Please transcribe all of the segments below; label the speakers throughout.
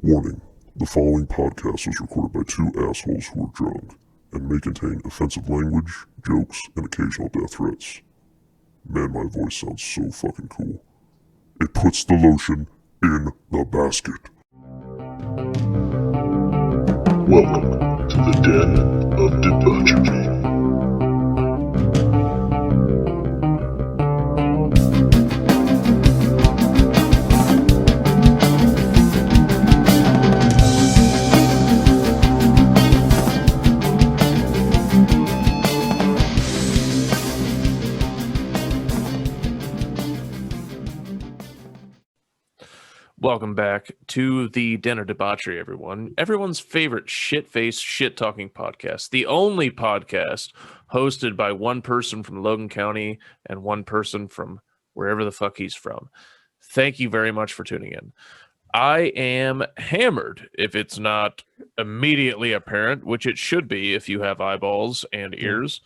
Speaker 1: Warning, the following podcast was recorded by two assholes who are drunk and may contain offensive language, jokes, and occasional death threats. Man, my voice sounds so fucking cool. It puts the lotion in the basket. Welcome to the Den of Debauchery.
Speaker 2: Welcome back to the Den of Debauchery, everyone. Everyone's favorite shit-faced, shit-talking podcast. The only podcast hosted by one person from Logan County and one person from wherever the fuck he's from. Thank you very much for tuning in. I am hammered, if it's not immediately apparent, which it should be if you have eyeballs and ears.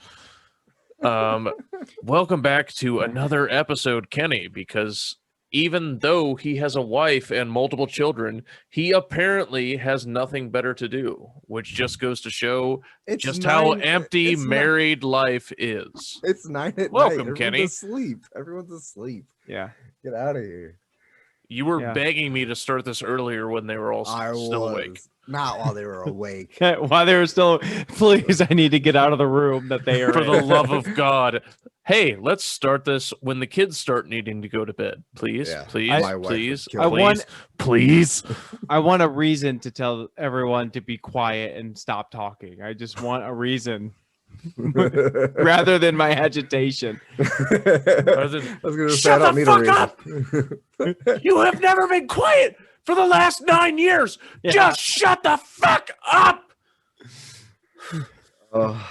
Speaker 2: Welcome back to another episode, Kenny, because even though he has a wife and multiple children, he apparently has nothing better to do, which just goes to show how empty married life is.
Speaker 3: It's 9 at night.
Speaker 2: Welcome, Kenny.
Speaker 3: Everyone's asleep.
Speaker 4: Yeah.
Speaker 3: Get out of here.
Speaker 2: You were begging me to start this earlier when they were all still awake.
Speaker 3: Not while they were awake.
Speaker 4: While they were still, please, I need to get out of the room that they are
Speaker 2: For the
Speaker 4: in.
Speaker 2: love of God. Hey, let's start this when the kids start needing to go to bed. Please,
Speaker 3: Yeah,
Speaker 2: please,
Speaker 3: my wife
Speaker 2: please,
Speaker 3: would kill
Speaker 2: please, please.
Speaker 4: I want a reason to tell everyone to be quiet and stop talking. I just want a reason rather than my agitation.
Speaker 3: I was going to say, I don't need a reason.
Speaker 2: You have never been quiet for the last 9 years.
Speaker 4: Yeah.
Speaker 2: Just shut the fuck up.
Speaker 3: Oh,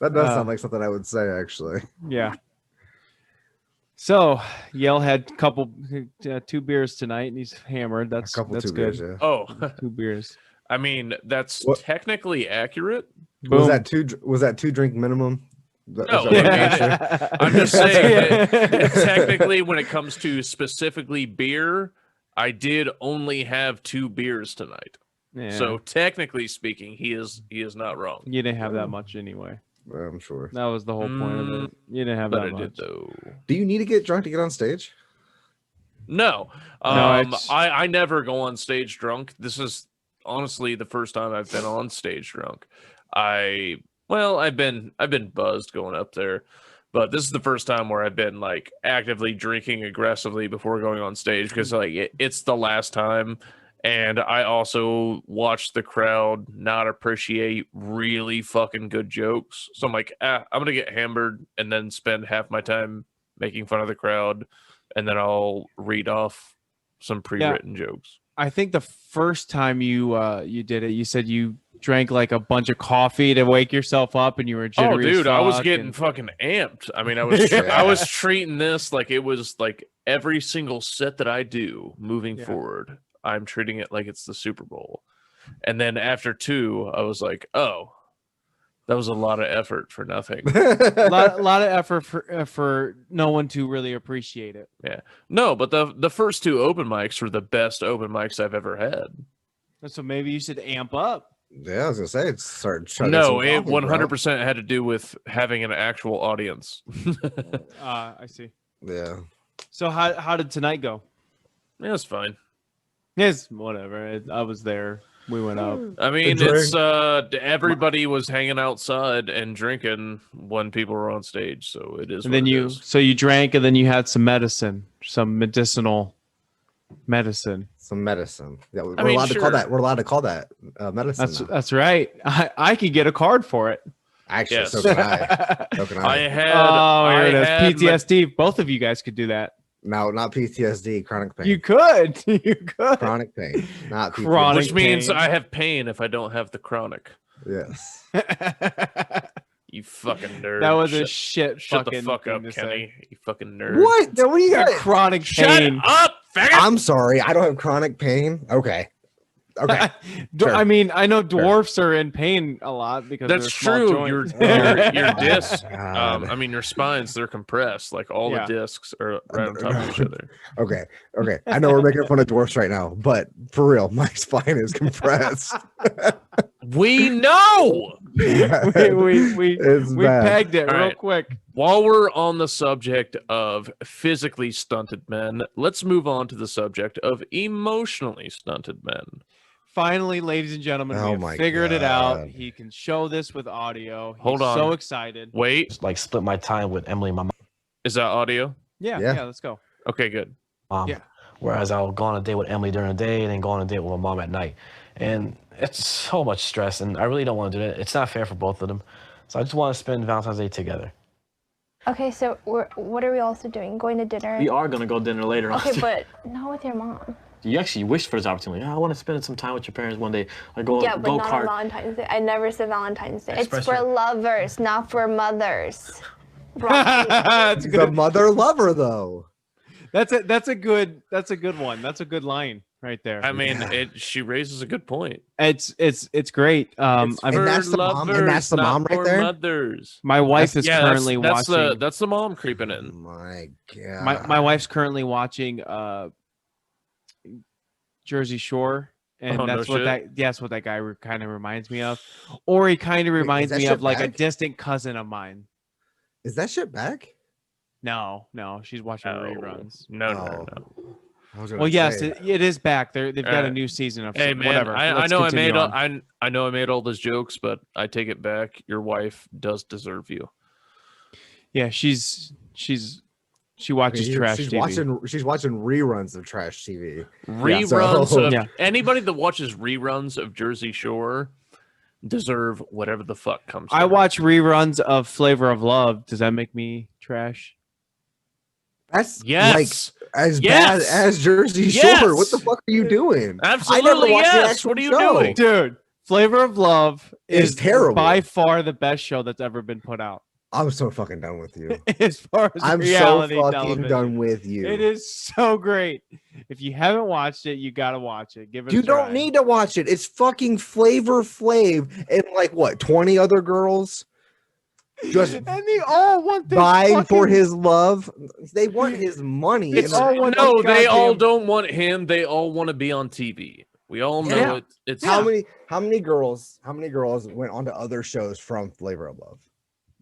Speaker 3: that does sound like something I would say, actually.
Speaker 4: Yeah. So Yale had two beers tonight, and he's hammered. That's
Speaker 3: Two
Speaker 4: good.
Speaker 3: beers, yeah.
Speaker 2: Oh,
Speaker 4: 2 beers.
Speaker 2: I mean, that's
Speaker 3: What?
Speaker 2: technically accurate.
Speaker 3: Was
Speaker 4: Boom.
Speaker 3: that two drink minimum?
Speaker 2: No,
Speaker 3: That-
Speaker 2: I'm just saying that technically when it comes to specifically beer, I did only have 2 beers tonight.
Speaker 4: Yeah.
Speaker 2: So technically speaking, he is not wrong.
Speaker 4: You didn't have that much anyway.
Speaker 3: I'm sure.
Speaker 4: That was the whole point of it. You didn't have
Speaker 2: But
Speaker 4: that
Speaker 2: I
Speaker 4: much.
Speaker 2: did though.
Speaker 3: Do you need to get drunk to get on stage?
Speaker 2: No.
Speaker 4: it's-
Speaker 2: I never go on stage drunk. This is honestly the first time I've been on stage drunk. I've been buzzed going up there, but this is the first time where I've been like actively drinking aggressively before going on stage because like it's the last time. And I also watched the crowd not appreciate really fucking good jokes. So I'm like, I'm going to get hammered and then spend half my time making fun of the crowd. And then I'll read off some pre-written jokes.
Speaker 4: I think the first time you did it, you said you drank like a bunch of coffee to wake yourself up, and you were jittery.
Speaker 2: Oh, dude, I was
Speaker 4: fuck,
Speaker 2: getting
Speaker 4: and-
Speaker 2: fucking amped. I mean, I was I was treating this like it was like every single set that I do moving forward. I'm treating it like it's the Super Bowl. And then after 2, I was like, oh, that was a lot of effort for nothing.
Speaker 4: lot of effort for no one to really appreciate it.
Speaker 2: Yeah. No, but the first 2 open mics were the best open mics I've ever had.
Speaker 4: So maybe you should amp up.
Speaker 3: Yeah, I was going to say, start chugging
Speaker 2: No,
Speaker 3: some
Speaker 2: it
Speaker 3: coffee, bro.
Speaker 2: 100% had to do with having an actual audience.
Speaker 4: I see.
Speaker 3: Yeah.
Speaker 4: So how did tonight go?
Speaker 2: Yeah, it's fine.
Speaker 4: Yes, whatever. I was there. We went up.
Speaker 2: I mean,
Speaker 3: drink.
Speaker 2: it's everybody was hanging outside and drinking when people were on stage, so it is.
Speaker 4: And then you drank, and then you had some medicine, some medicinal medicine.
Speaker 3: Some medicine. Yeah, we're
Speaker 2: mean,
Speaker 3: allowed to call
Speaker 2: sure.
Speaker 3: that. We're allowed to call that medicine. now.
Speaker 4: That's right. I could get a card for it.
Speaker 3: Actually,
Speaker 2: Yes.
Speaker 3: so can I. So can
Speaker 2: I
Speaker 3: I.
Speaker 2: had.
Speaker 4: Oh,
Speaker 2: I
Speaker 4: here it is.
Speaker 2: had
Speaker 4: PTSD. Both of you guys could do that.
Speaker 3: No, not PTSD. Chronic pain.
Speaker 4: You could. You could.
Speaker 3: Chronic pain, not PTSD.
Speaker 4: Chronic
Speaker 2: which means
Speaker 4: pain.
Speaker 2: I have pain if I don't have the chronic.
Speaker 3: Yes.
Speaker 2: You fucking nerd.
Speaker 4: That was a shit
Speaker 2: Shut
Speaker 4: fucking
Speaker 2: the fuck
Speaker 4: thing
Speaker 2: up,
Speaker 4: to
Speaker 2: Kenny.
Speaker 4: say.
Speaker 2: You fucking nerd.
Speaker 3: What? Then what do you
Speaker 4: You got
Speaker 3: got?
Speaker 4: chronic
Speaker 2: Shut
Speaker 4: pain.
Speaker 2: up, faggot.
Speaker 3: I'm sorry. I don't have chronic pain. Okay. Okay. Sure.
Speaker 4: I mean, I know dwarfs are in pain a lot because
Speaker 2: That's
Speaker 4: they're small
Speaker 2: true. Your
Speaker 4: joints.
Speaker 2: discs,
Speaker 3: God.
Speaker 2: I mean, your spines, they're compressed. Like all
Speaker 4: Yeah.
Speaker 2: the discs are right on top of each other.
Speaker 3: Okay. I know we're making fun of dwarfs right now, but for real, my spine is compressed.
Speaker 2: We know.
Speaker 4: we
Speaker 3: It's bad.
Speaker 4: pegged it
Speaker 2: All
Speaker 4: real
Speaker 2: right.
Speaker 4: quick.
Speaker 2: While we're on the subject of physically stunted men, let's move on to the subject of emotionally stunted men.
Speaker 4: Finally, ladies and gentlemen,
Speaker 3: Oh
Speaker 4: we
Speaker 3: my
Speaker 4: have figured it out.
Speaker 3: God.
Speaker 4: He can show this with audio. He's
Speaker 2: Hold on.
Speaker 4: so excited.
Speaker 2: Wait,
Speaker 5: Just like split my time with Emily, my
Speaker 2: is that audio?
Speaker 4: Yeah,
Speaker 3: Yeah.
Speaker 4: yeah, let's go.
Speaker 2: Okay, good.
Speaker 5: mom.
Speaker 4: Yeah.
Speaker 5: Whereas I'll go on a date with Emily during the day and then go on a date with my mom at night. And it's so much stress, and I really don't want to do that. It's not fair for both of them. So I just want to spend Valentine's Day together.
Speaker 6: Okay, so what are we also doing? Going to dinner?
Speaker 7: We are gonna go dinner later on.
Speaker 6: Okay, but not with your mom.
Speaker 7: You actually wished for this opportunity. I want to spend some time with your parents one day. Like go
Speaker 6: Yeah, but
Speaker 7: go
Speaker 6: not on
Speaker 7: kart.
Speaker 6: Valentine's Day. I never said Valentine's Day.
Speaker 7: Express
Speaker 6: it's for
Speaker 7: your-
Speaker 6: lovers, not for mothers. Rocky.
Speaker 4: That's
Speaker 3: The
Speaker 4: good.
Speaker 3: mother lover, though.
Speaker 4: That's a good one. That's a good line right there.
Speaker 2: I mean, she raises a good point.
Speaker 4: It's great.
Speaker 3: And that's the mom- and that's the mom right there?
Speaker 2: Mothers.
Speaker 4: My wife is
Speaker 2: Yeah,
Speaker 4: currently
Speaker 2: that's
Speaker 4: watching.
Speaker 2: that's the mom creeping
Speaker 3: Oh
Speaker 2: in.
Speaker 3: my God.
Speaker 4: My wife's currently watching Jersey Shore, and
Speaker 2: Oh, no
Speaker 4: that's what
Speaker 2: shit.
Speaker 4: that's what that guy kind of reminds me of, or he kind of reminds
Speaker 3: that
Speaker 4: me
Speaker 3: shit
Speaker 4: of like a
Speaker 3: back?
Speaker 4: distant cousin of mine.
Speaker 3: Is that shit back?
Speaker 4: No, she's watching
Speaker 2: No.
Speaker 4: reruns.
Speaker 2: No.
Speaker 3: I was gonna
Speaker 4: Well, yes,
Speaker 3: say.
Speaker 4: it is back. They've got a
Speaker 2: Uh,
Speaker 4: new season of
Speaker 2: Hey man,
Speaker 4: whatever.
Speaker 2: I
Speaker 4: Let's
Speaker 2: know I
Speaker 4: continue
Speaker 2: made
Speaker 4: on.
Speaker 2: I know I made all those jokes, but I take it back. Your wife does deserve you.
Speaker 4: Yeah, she watches trash
Speaker 3: she's
Speaker 4: TV.
Speaker 3: she's watching reruns of trash TV.
Speaker 2: Reruns
Speaker 3: So-
Speaker 2: of
Speaker 4: Yeah.
Speaker 2: anybody that watches reruns of Jersey Shore deserve whatever the fuck comes.
Speaker 4: I
Speaker 2: their way.
Speaker 4: watch reruns of Flavor of Love. Does that make me trash?
Speaker 3: That's
Speaker 2: Yes.
Speaker 3: like as
Speaker 2: Yes.
Speaker 3: bad as Jersey
Speaker 2: Yes.
Speaker 3: Shore. What the fuck are you doing?
Speaker 2: Absolutely,
Speaker 3: I never watched the
Speaker 2: yes.
Speaker 3: actual
Speaker 2: What are you
Speaker 3: show.
Speaker 2: doing?
Speaker 4: Dude, Flavor of Love
Speaker 3: It's
Speaker 4: is
Speaker 3: terrible.
Speaker 4: by far the best show that's ever been put out.
Speaker 3: I'm so fucking done with you.
Speaker 4: As far as
Speaker 3: I'm so
Speaker 4: reality
Speaker 3: fucking
Speaker 4: television.
Speaker 3: done with you.
Speaker 4: It is so great. If you haven't watched it, you gotta watch it. Give it.
Speaker 3: You
Speaker 4: a try.
Speaker 3: don't need to watch it. It's fucking Flavor Flav and like what 20 other girls just
Speaker 4: And they all want this
Speaker 3: vying for
Speaker 4: fucking-
Speaker 3: his love. They want his money.
Speaker 4: It's
Speaker 3: and,
Speaker 4: all
Speaker 3: like,
Speaker 4: one
Speaker 2: No, they all
Speaker 4: goddamn-
Speaker 2: don't want him. They all want to be on TV. We all know
Speaker 3: Yeah.
Speaker 2: it. It's
Speaker 3: how many girls went on to other shows from Flavor of Love?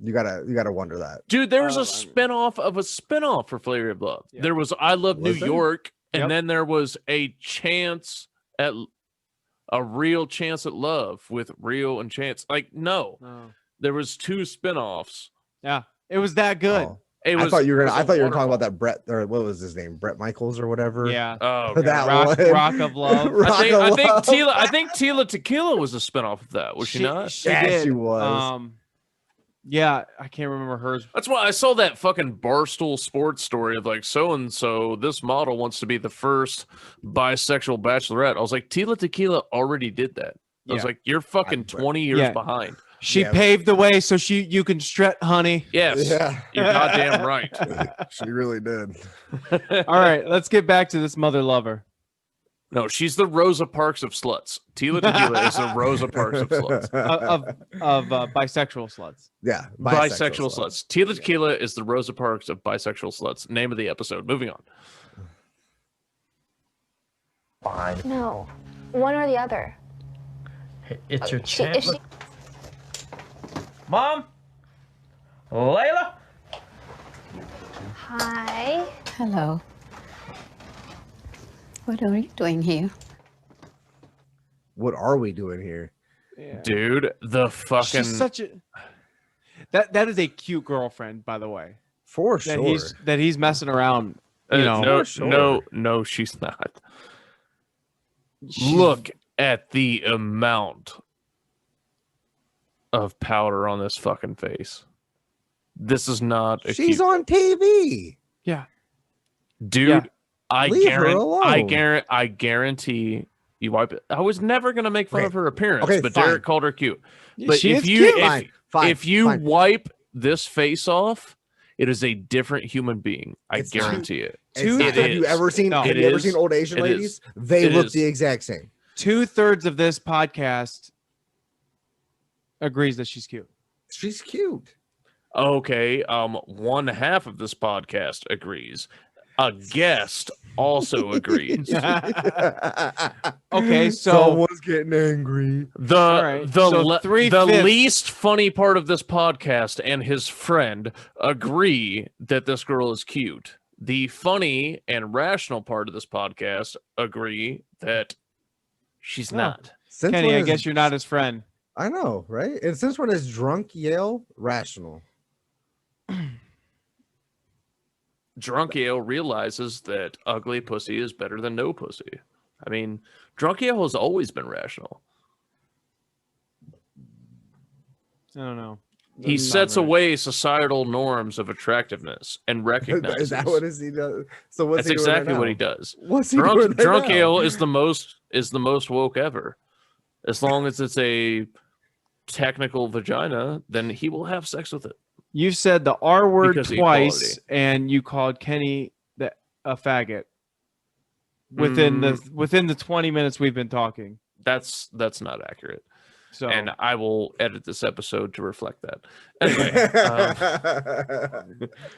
Speaker 3: You gotta wonder that.
Speaker 2: Dude, there was
Speaker 4: I
Speaker 2: a
Speaker 4: mean-
Speaker 2: spinoff of a spinoff for Flavor of Love.
Speaker 4: Yeah.
Speaker 2: There was I Love New
Speaker 3: Was there?
Speaker 2: York, and
Speaker 4: Yep.
Speaker 2: then there was a real chance at love with Real and Chance. Like, no,
Speaker 4: Oh.
Speaker 2: there was two spinoffs.
Speaker 4: Yeah, it was that good.
Speaker 3: Oh.
Speaker 2: It was,
Speaker 3: I thought you were
Speaker 2: it was a
Speaker 3: talking
Speaker 2: waterfall.
Speaker 3: about that Brett or what was his name? Brett Michaels or whatever.
Speaker 4: Yeah,
Speaker 2: Oh,
Speaker 3: That
Speaker 2: God.
Speaker 4: Rock of Love.
Speaker 3: Rock
Speaker 2: I
Speaker 3: of
Speaker 2: think
Speaker 3: Love.
Speaker 2: Tila Tequila was a spinoff of that. Was she not?
Speaker 4: She
Speaker 3: Yeah,
Speaker 4: did.
Speaker 3: she was.
Speaker 4: Yeah, I can't remember hers.
Speaker 2: That's why I saw that fucking Barstool Sports story of like so and so. This model wants to be the first bisexual bachelorette. I was like, Tila Tequila already did that. I was
Speaker 4: Yeah.
Speaker 2: like, you're fucking 20 years
Speaker 4: Yeah.
Speaker 2: behind.
Speaker 4: She
Speaker 3: Yeah.
Speaker 4: paved the way so you can strut, honey.
Speaker 2: Yes,
Speaker 3: Yeah,
Speaker 2: you're goddamn right.
Speaker 3: she really did.
Speaker 4: All right, let's get back to this mother lover.
Speaker 2: No, she's the Rosa Parks of sluts. Tila Tequila is the Rosa Parks of sluts.
Speaker 4: of bisexual sluts.
Speaker 3: Yeah,
Speaker 2: Bisexual sluts. Tila Tequila is the Rosa Parks of bisexual sluts. Name of the episode. Moving on.
Speaker 5: Fine.
Speaker 6: No, one or the other.
Speaker 5: It's your
Speaker 6: If
Speaker 5: chance.
Speaker 6: she,
Speaker 5: Mom? Layla?
Speaker 6: hi.
Speaker 8: Hello. What are you doing here?
Speaker 3: What are we doing here?
Speaker 4: Yeah.
Speaker 2: Dude, the fucking
Speaker 4: She's such a that is a cute girlfriend, by the way.
Speaker 3: For
Speaker 4: That
Speaker 3: sure.
Speaker 4: he's messing around. You know,
Speaker 2: no,
Speaker 3: For sure.
Speaker 2: no, she's not.
Speaker 4: She's-
Speaker 2: Look at the amount of powder on this fucking face. This is not a
Speaker 3: She's
Speaker 2: cute...
Speaker 3: on TV.
Speaker 4: Yeah.
Speaker 2: Dude,
Speaker 4: Yeah.
Speaker 2: I
Speaker 3: Leave her
Speaker 2: I guarantee you wipe it. I was never gonna make fun
Speaker 3: Okay.
Speaker 2: of her appearance,
Speaker 3: Okay,
Speaker 2: but
Speaker 3: fine.
Speaker 2: Derek called her cute. But
Speaker 4: she
Speaker 2: if
Speaker 4: is
Speaker 2: you
Speaker 4: cute.
Speaker 2: if,
Speaker 3: Fine,
Speaker 2: if you
Speaker 3: fine.
Speaker 2: wipe this face off, it is a different human being. I
Speaker 3: It's not.
Speaker 2: guarantee it.
Speaker 3: It's not-
Speaker 2: It
Speaker 3: have you
Speaker 2: is.
Speaker 3: ever seen?
Speaker 4: No.
Speaker 3: Have
Speaker 2: It
Speaker 3: you ever
Speaker 2: is.
Speaker 3: seen old Asian
Speaker 2: It
Speaker 3: ladies?
Speaker 2: is.
Speaker 3: They
Speaker 2: It
Speaker 3: look
Speaker 2: is.
Speaker 3: the exact same.
Speaker 4: 2/3 of this podcast agrees that she's cute.
Speaker 3: She's cute.
Speaker 2: Okay, one half of this podcast agrees. A guest also agrees.
Speaker 4: Okay, so
Speaker 3: someone's getting angry.
Speaker 4: right, so
Speaker 2: The least funny part of this podcast and his friend agree that this girl is cute. The funny and rational part of this podcast agree that she's not.
Speaker 3: Since
Speaker 4: Kenny,
Speaker 3: when
Speaker 4: I
Speaker 3: is-
Speaker 4: guess you're not his friend.
Speaker 3: I know, right? And since when is drunk Yale rational?
Speaker 2: Drunk Yale realizes that ugly pussy is better than no pussy. I mean, Drunk Yale has always been rational.
Speaker 4: I don't know.
Speaker 2: He
Speaker 4: Doesn't
Speaker 2: sets
Speaker 4: sound right.
Speaker 2: away societal norms of attractiveness and recognizes.
Speaker 3: Is that what is he does? So what's
Speaker 2: That's
Speaker 3: he doing right
Speaker 2: exactly
Speaker 3: now?
Speaker 2: what he does.
Speaker 3: What's he doing right
Speaker 2: Drunk
Speaker 3: now?
Speaker 2: Ale is the most woke ever. As long as it's a technical vagina, then he will have sex with it.
Speaker 4: You said the R word
Speaker 2: Because of
Speaker 4: twice,
Speaker 2: equality.
Speaker 4: and you called Kenny a faggot within the 20 minutes we've been talking.
Speaker 2: That's not accurate.
Speaker 4: So
Speaker 2: And I will edit this episode to reflect that. Anyway,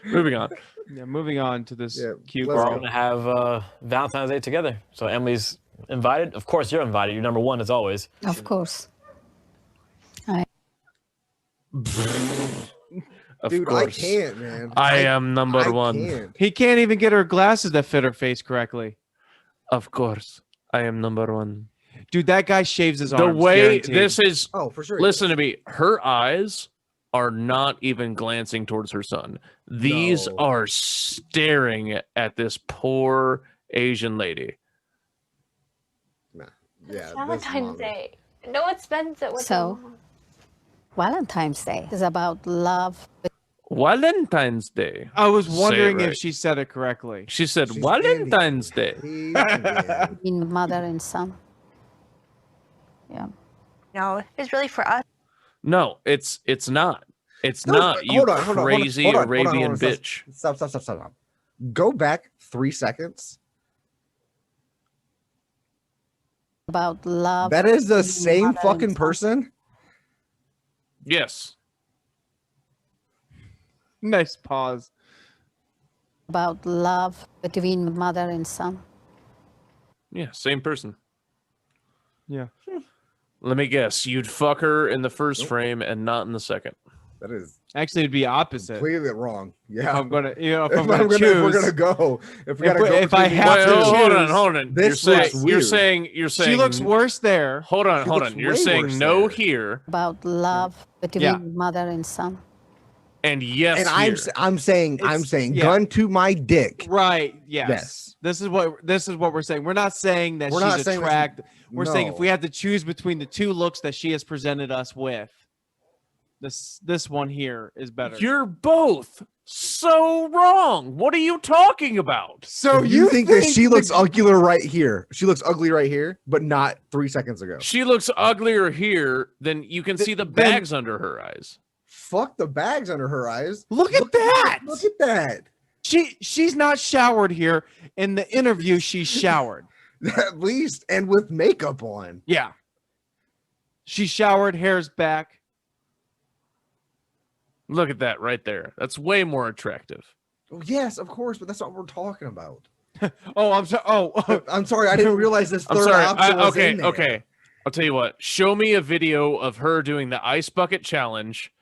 Speaker 2: moving on.
Speaker 4: yeah, moving on to this
Speaker 3: Yeah,
Speaker 4: cute
Speaker 3: let's
Speaker 7: We're
Speaker 4: girl.
Speaker 7: all gonna have Valentine's Day together. So Emily's invited. Of course, you're invited. You're number one as always.
Speaker 8: Of course.
Speaker 2: Of
Speaker 3: Dude,
Speaker 2: course.
Speaker 3: I can't, man.
Speaker 2: I am number
Speaker 3: I
Speaker 2: one.
Speaker 3: can't.
Speaker 4: He can't even get her glasses that fit her face correctly.
Speaker 2: Of course. I am number one.
Speaker 4: Dude, that guy shaves his
Speaker 2: The
Speaker 4: arms.
Speaker 2: way
Speaker 4: guaranteed.
Speaker 2: this is
Speaker 3: Oh, for sure.
Speaker 2: listen to me. Her eyes are not even glancing towards her son. These
Speaker 3: No.
Speaker 2: are staring at this poor Asian lady.
Speaker 3: Yeah,
Speaker 6: It's
Speaker 3: this
Speaker 6: Valentine's
Speaker 3: mom-
Speaker 6: Day. No one spends it with
Speaker 8: So-
Speaker 6: their mom.
Speaker 8: Valentine's Day is about love
Speaker 2: Valentine's Day.
Speaker 4: I was
Speaker 2: Say it
Speaker 4: wondering
Speaker 2: right.
Speaker 4: if she said it correctly.
Speaker 2: She said
Speaker 3: She's
Speaker 2: Valentine's Day.
Speaker 3: He's Indian.
Speaker 8: between mother and son. Yeah.
Speaker 6: No, it's really for us.
Speaker 2: No, it's not. It's
Speaker 3: No,
Speaker 2: not. You
Speaker 3: hold on, hold on, hold on,
Speaker 2: crazy
Speaker 3: hold on, hold on,
Speaker 2: Arabian
Speaker 3: hold on,
Speaker 2: bitch.
Speaker 3: Stop. Go back 3 seconds.
Speaker 8: About love.
Speaker 3: That is the
Speaker 8: between
Speaker 3: same
Speaker 8: mother and
Speaker 3: fucking
Speaker 8: son.
Speaker 3: person.
Speaker 2: Yes.
Speaker 4: Nice pause.
Speaker 8: About love between mother and son.
Speaker 2: Yeah, same person.
Speaker 4: Yeah.
Speaker 2: Let me guess. You'd fuck her in the first frame and not in the second.
Speaker 3: That is
Speaker 4: Actually, it'd be opposite.
Speaker 3: completely wrong.
Speaker 4: If
Speaker 3: Yeah.
Speaker 4: I'm gonna, if
Speaker 3: If
Speaker 4: I'm gonna choose,
Speaker 3: if we're gonna go, if we
Speaker 4: If
Speaker 3: gotta
Speaker 4: we-
Speaker 3: go,
Speaker 4: if I
Speaker 3: between
Speaker 4: have
Speaker 3: these
Speaker 4: to
Speaker 3: two-
Speaker 2: hold
Speaker 4: choose-
Speaker 2: on, hold on.
Speaker 3: This
Speaker 2: you're
Speaker 3: looks
Speaker 2: saying,
Speaker 3: weird.
Speaker 2: you're saying
Speaker 4: she looks worse there.
Speaker 2: Hold on,
Speaker 3: She
Speaker 2: hold
Speaker 3: looks
Speaker 2: on. You're
Speaker 3: way
Speaker 2: saying
Speaker 3: worse
Speaker 2: no
Speaker 3: there.
Speaker 2: here
Speaker 8: About love between mother and son.
Speaker 2: and yes
Speaker 3: and
Speaker 2: here.
Speaker 3: I'm saying
Speaker 4: yeah.
Speaker 3: gun to my dick.
Speaker 4: Right. Yes.
Speaker 3: Yes.
Speaker 4: This is what we're saying. We're not saying that
Speaker 3: We're not
Speaker 4: she's
Speaker 3: saying that she-
Speaker 4: attractive. We're saying if
Speaker 3: No.
Speaker 4: we had to choose between the two looks that she has presented us with, this one here is better.
Speaker 2: You're both so wrong. What are you talking about?
Speaker 4: so
Speaker 3: If you think that she looks ugly right here. She looks ugly right here, but not 3 seconds ago.
Speaker 2: She looks uglier here than you can see the
Speaker 4: then-
Speaker 2: bags under her eyes.
Speaker 3: Fuck the bags under her eyes.
Speaker 4: Look at that.
Speaker 3: Look at that.
Speaker 4: She's not showered here. In the interview, she's showered.
Speaker 3: At least, and with makeup on.
Speaker 4: Yeah. She showered, hair's back.
Speaker 2: Look at that right there. That's way more attractive.
Speaker 3: Oh, yes, of course, but that's not what we're talking about.
Speaker 4: Oh, I'm sorry. Oh,
Speaker 3: I'm sorry, I didn't realize this
Speaker 2: I'm
Speaker 3: third
Speaker 2: sorry.
Speaker 3: option was in there.
Speaker 2: Okay. I'll tell you what. Show me a video of her doing the ice bucket challenge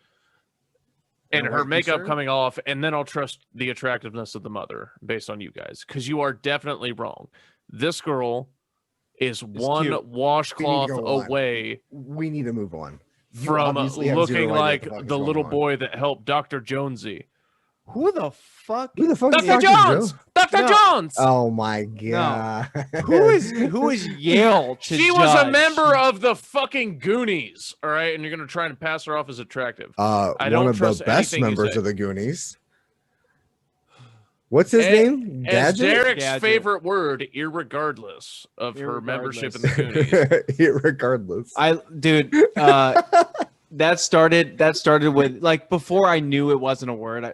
Speaker 2: and
Speaker 3: In a
Speaker 2: her
Speaker 3: white
Speaker 2: makeup
Speaker 3: t-shirt?
Speaker 2: coming off, and then I'll trust the attractiveness of the mother based on you guys, because you are definitely wrong. This girl is one
Speaker 4: cute.
Speaker 2: washcloth
Speaker 3: go on.
Speaker 2: away
Speaker 3: We need to move on. You
Speaker 2: from
Speaker 3: obviously have zero
Speaker 2: looking
Speaker 3: idea what
Speaker 2: like
Speaker 3: the fuck is
Speaker 2: the
Speaker 3: going
Speaker 2: little
Speaker 3: on.
Speaker 2: boy that helped Dr. Jonesy.
Speaker 4: who the fuck?
Speaker 3: Who the fuck is
Speaker 2: Dr.
Speaker 3: Dr.
Speaker 2: Jones!
Speaker 3: Joe?
Speaker 2: Dr.
Speaker 4: No.
Speaker 2: Jones!
Speaker 3: Oh my god.
Speaker 4: Who is Yale? To
Speaker 2: She was a
Speaker 4: judge?
Speaker 2: member of the fucking Goonies, all right? And you're going to try and pass her off as attractive. I
Speaker 3: one
Speaker 2: don't
Speaker 3: of the
Speaker 2: trust
Speaker 3: best
Speaker 2: anything you
Speaker 3: members
Speaker 2: say.
Speaker 3: of the Goonies. What's his
Speaker 2: And-
Speaker 3: name?
Speaker 2: As
Speaker 3: Gadget?
Speaker 2: Derek's
Speaker 4: Gadget.
Speaker 2: favorite word, irregardless of her membership in the Goonies.
Speaker 3: Regardless.
Speaker 4: Dude, that started with, like, before I knew it wasn't a word.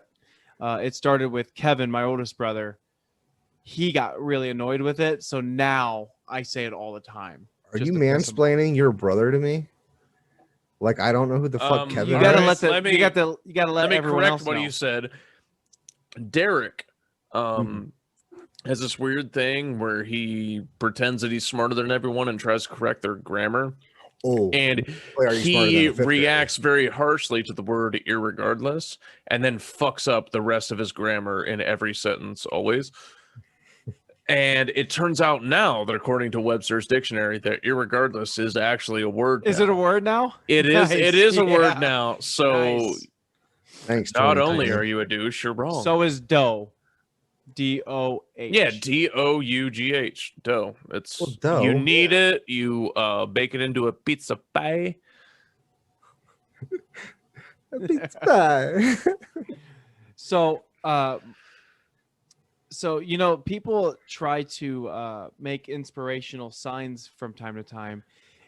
Speaker 4: It started with Kevin, my oldest brother. He got really annoyed with it, so now I say it all the time.
Speaker 3: Are
Speaker 4: just
Speaker 3: you
Speaker 4: to piss him off.
Speaker 3: mansplaining your brother to me? Like I don't know who the fuck Kevin
Speaker 4: You
Speaker 2: All
Speaker 4: gotta
Speaker 2: right,
Speaker 4: let the
Speaker 2: let me-
Speaker 4: you got to let
Speaker 2: Let me
Speaker 4: everyone
Speaker 2: correct
Speaker 4: else
Speaker 2: what
Speaker 4: know.
Speaker 2: you said. Derek has this weird thing where he pretends that he's smarter than everyone and tries to correct their grammar.
Speaker 3: Oh,
Speaker 2: And
Speaker 3: boy, are you smarter than
Speaker 2: he
Speaker 3: a fifth grader.
Speaker 2: reacts very harshly to the word irregardless and then fucks up the rest of his grammar in every sentence always. And it turns out now that according to Webster's dictionary that irregardless is actually a word.
Speaker 4: Is
Speaker 2: now.
Speaker 4: it a word now?
Speaker 2: It is.
Speaker 4: Nice.
Speaker 2: It is a word
Speaker 4: Yeah.
Speaker 2: now. So
Speaker 4: Nice.
Speaker 3: Thanks.
Speaker 2: not
Speaker 3: Tony
Speaker 2: only
Speaker 3: Tiny.
Speaker 2: are you a douche, you're wrong.
Speaker 4: So is dough. DOH.
Speaker 2: Yeah, DOUGH. Dough. It's
Speaker 3: Well, dough,
Speaker 2: you knead it, you bake it into a pizza pie.
Speaker 3: Pizza.
Speaker 4: So so you know, people try to make inspirational signs from time to time,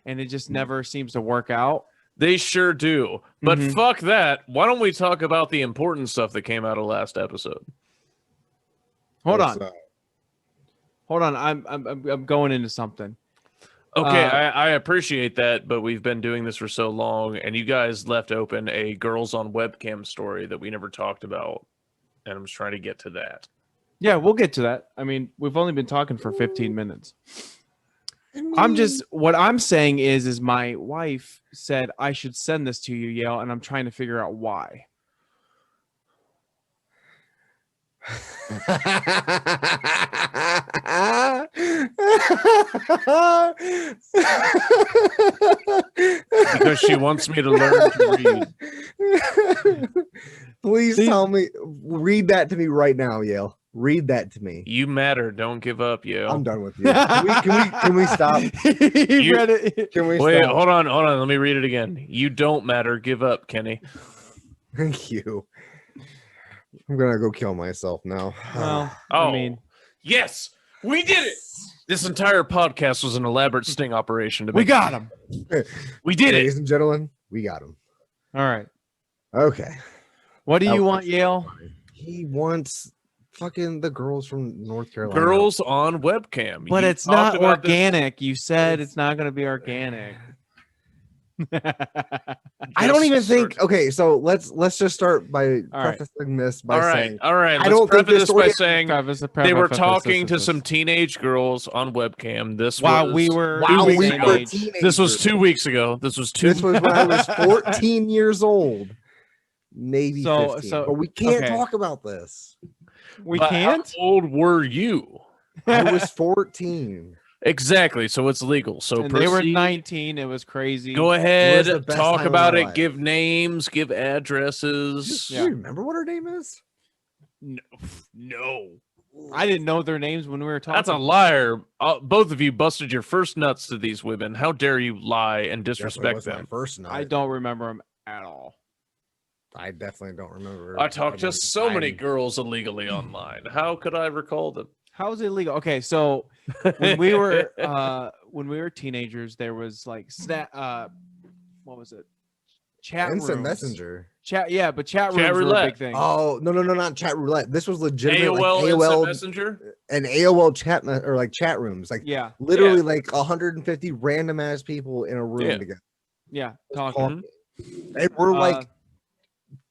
Speaker 4: and it just never seems to work out.
Speaker 2: They sure do. But
Speaker 4: Mhm.
Speaker 2: fuck that. Why don't we talk about the important stuff that came out of last episode?
Speaker 4: Hold
Speaker 3: What's
Speaker 4: on.
Speaker 3: up?
Speaker 4: Hold on. I'm going into something.
Speaker 2: Okay, I appreciate that, but we've been doing this for so long, and you guys left open a girls on webcam story that we never talked about, and I'm just trying to get to that.
Speaker 4: Yeah, we'll get to that. I mean, we've only been talking for 15 minutes. What I'm saying is my wife said I should send this to you, Yale, and I'm trying to figure out why.
Speaker 2: Because she wants me to learn to read.
Speaker 3: Please tell me. Read that to me right now, Yale. Read that to me.
Speaker 2: You matter. Don't give up, Yale.
Speaker 3: I'm done with you. Can we stop?
Speaker 4: He read it.
Speaker 3: Can we
Speaker 2: Wait,
Speaker 3: stop?
Speaker 2: hold on. Let me read it again. You don't matter. Give up, Kenny.
Speaker 3: Thank you. I'm gonna go kill myself now.
Speaker 4: Well,
Speaker 2: Oh,
Speaker 4: I mean,
Speaker 2: yes, we did it. This entire podcast was an elaborate sting operation to
Speaker 4: we
Speaker 2: make
Speaker 4: got him.
Speaker 2: We did it.
Speaker 3: Ladies and gentlemen, we got him.
Speaker 4: All right.
Speaker 3: Okay.
Speaker 4: What do
Speaker 3: That
Speaker 4: you
Speaker 3: was
Speaker 4: want, Yale?
Speaker 3: He wants fucking the girls from North Carolina.
Speaker 2: Girls on webcam.
Speaker 4: But
Speaker 2: You
Speaker 4: it's
Speaker 2: talked
Speaker 4: not
Speaker 2: about this-
Speaker 4: organic. You said it's not going to be organic.
Speaker 3: I don't
Speaker 2: Just
Speaker 3: even think.
Speaker 2: start-
Speaker 3: Okay, so let's just start by
Speaker 4: All right.
Speaker 3: prefacing this by
Speaker 2: All right,
Speaker 3: saying
Speaker 2: all right.
Speaker 3: I
Speaker 2: Let's
Speaker 3: don't think
Speaker 2: preface
Speaker 3: this
Speaker 2: this by
Speaker 3: story-
Speaker 2: saying they were talking to some teenage girls on webcam. This
Speaker 4: while
Speaker 2: was
Speaker 4: we were
Speaker 3: while
Speaker 4: the
Speaker 3: we
Speaker 4: same
Speaker 3: were
Speaker 4: age.
Speaker 3: teenagers.
Speaker 2: This was 2 weeks ago. This was
Speaker 3: This was when I was 14 years old, maybe
Speaker 4: So-
Speaker 3: 15.
Speaker 4: so-
Speaker 3: but we can't
Speaker 4: okay.
Speaker 3: talk about this.
Speaker 4: We
Speaker 2: But
Speaker 4: can't.
Speaker 2: How old were you?
Speaker 3: I was 14.
Speaker 2: Exactly. So it's legal. So
Speaker 4: And they were
Speaker 2: proceed.
Speaker 4: 19. It was crazy.
Speaker 2: Go ahead,
Speaker 3: the best
Speaker 2: talk
Speaker 3: time of
Speaker 2: about
Speaker 3: my
Speaker 2: it,
Speaker 3: life.
Speaker 2: give names, give addresses.
Speaker 3: Do you remember what her name is?
Speaker 2: No.
Speaker 4: I didn't know their names when we were talking.
Speaker 2: That's a liar. Both of you busted your first nuts to these women. How dare you lie and
Speaker 3: Definitely
Speaker 2: disrespect
Speaker 3: was my
Speaker 2: them?
Speaker 3: first night.
Speaker 4: I don't remember them at all.
Speaker 3: I definitely don't remember.
Speaker 2: I talked to so many
Speaker 3: I'm-
Speaker 2: girls illegally online. How could I recall them?
Speaker 4: How is it legal? Okay, so when we were teenagers, there was like what was it? Chat
Speaker 3: Instant
Speaker 4: rooms.
Speaker 3: Messenger.
Speaker 4: Chat, yeah, but chat
Speaker 2: Chat
Speaker 4: rooms were a
Speaker 2: roulette.
Speaker 4: big thing.
Speaker 3: Oh no, not chat roulette. This was legitimate
Speaker 2: AOL,
Speaker 3: like
Speaker 2: Instant
Speaker 3: AOL
Speaker 2: Messenger.
Speaker 3: and AOL or like chat rooms, like
Speaker 4: Yeah,
Speaker 3: literally like 150 random ass people in a room
Speaker 2: Yeah.
Speaker 3: together.
Speaker 4: yeah, talking.
Speaker 3: And we're
Speaker 4: Uh,
Speaker 3: like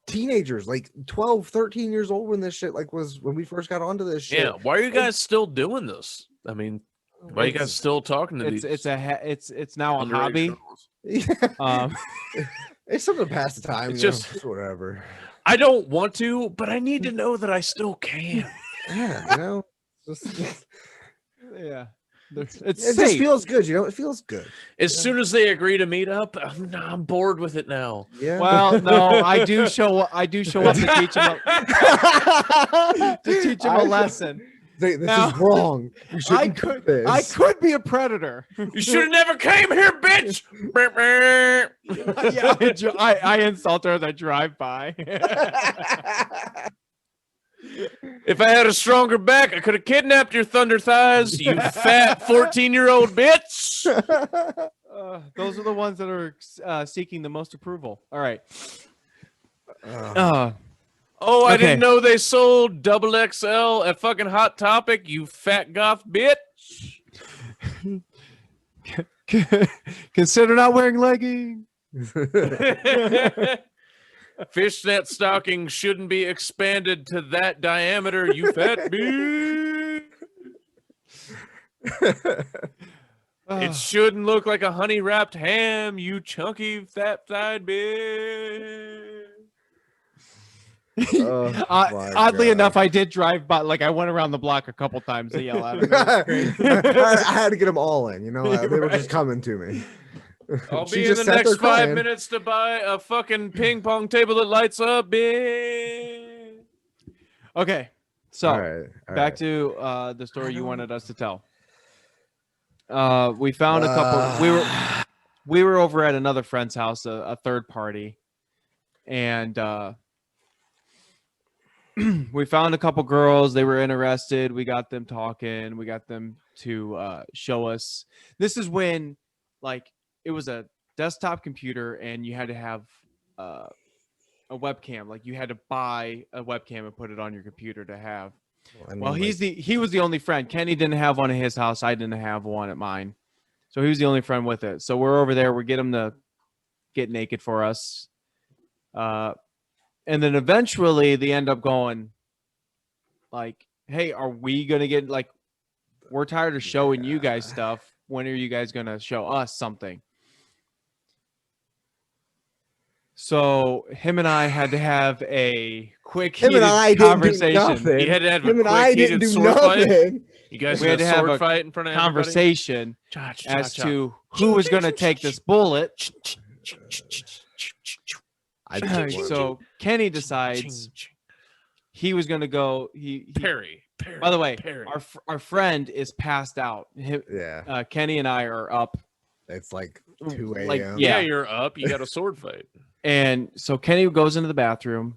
Speaker 3: teenagers, like 12, 13 years old when this shit like was when we first got onto this shit.
Speaker 2: Yeah. Why are you guys still doing this? I mean, why are you guys still talking to these?
Speaker 4: It's now a
Speaker 2: underage
Speaker 4: hobby.
Speaker 2: girls?
Speaker 3: Yeah.
Speaker 4: Um,
Speaker 3: It's something to pass the time.
Speaker 2: It's
Speaker 3: you know,
Speaker 2: just-
Speaker 3: it's whatever.
Speaker 2: I don't want to, but I need to know that I still can.
Speaker 3: Yeah, you know, just,
Speaker 4: yeah, it's
Speaker 3: it just
Speaker 4: safe.
Speaker 3: feels good. You know, it feels good.
Speaker 2: As soon as they agree to meet up, I'm bored with it now.
Speaker 3: Yeah.
Speaker 4: Well, no, I do show up to teach them a lesson.
Speaker 3: This
Speaker 4: Now,
Speaker 3: is wrong. You shouldn't do this.
Speaker 4: I could be a predator.
Speaker 2: You should have never came here, bitch.
Speaker 4: Yeah, I insult her as I drive by.
Speaker 2: If I had a stronger back, I could have kidnapped your thunder thighs, you fat 14-year-old bitch.
Speaker 4: Those are the ones that are seeking the most approval. All right.
Speaker 2: Oh, I
Speaker 4: Okay.
Speaker 2: didn't know they sold double XL at fucking Hot Topic, you fat goth bitch.
Speaker 4: Consider not wearing leggings.
Speaker 2: Fishnet stocking shouldn't be expanded to that diameter, you fat bitch. It shouldn't look like a honey wrapped ham, you chunky fat thighed bitch.
Speaker 4: Oddly enough, I did drive by. Like I went around the block a couple times to yell at him.
Speaker 3: I had to get them all in. You know, they were just coming to me.
Speaker 2: I'll
Speaker 3: She
Speaker 2: be in
Speaker 3: just
Speaker 2: the
Speaker 3: sat there
Speaker 2: next 5
Speaker 3: crying.
Speaker 2: minutes to buy a fucking ping pong table that lights up, bitch.
Speaker 4: Okay, so
Speaker 3: All right,
Speaker 4: back to the story you wanted us to tell. We found a couple. We were over at another friend's house, a third party, and we found a couple girls. They were interested. We got them talking. We got them to show us. This is when, like, it was a desktop computer, and you had to have a webcam. Like, you had to buy a webcam and put it on your computer to have. Well, he was the only friend. Kenny didn't have one at his house. I didn't have one at mine. So he was the only friend with it. So we're over there. We get him to get naked for us. And then eventually they end up going like, hey, are we going to get, like, we're tired of showing you guys stuff. When are you guys going to show us something? So him and I had to have a quick
Speaker 3: Him and I didn't do
Speaker 4: conversation.
Speaker 3: nothing.
Speaker 2: You had to have a
Speaker 3: Him and
Speaker 2: quick
Speaker 3: I
Speaker 2: heated
Speaker 3: didn't do
Speaker 2: sword fight.
Speaker 3: nothing.
Speaker 2: You guys
Speaker 4: We had
Speaker 2: had
Speaker 4: to have
Speaker 2: sword
Speaker 4: a
Speaker 2: fight in front of
Speaker 4: conversation as to who was going to take this bullet. So Kenny decides he was going to go. He
Speaker 2: Perry.
Speaker 4: By the way,
Speaker 2: Perry.
Speaker 4: our friend is passed out.
Speaker 3: Yeah,
Speaker 4: Kenny and I are up.
Speaker 3: it's like 2 a.m.
Speaker 4: Like,
Speaker 2: Yeah,
Speaker 4: Yeah.
Speaker 2: you're up. You got a sword fight.
Speaker 4: And so Kenny goes into the bathroom,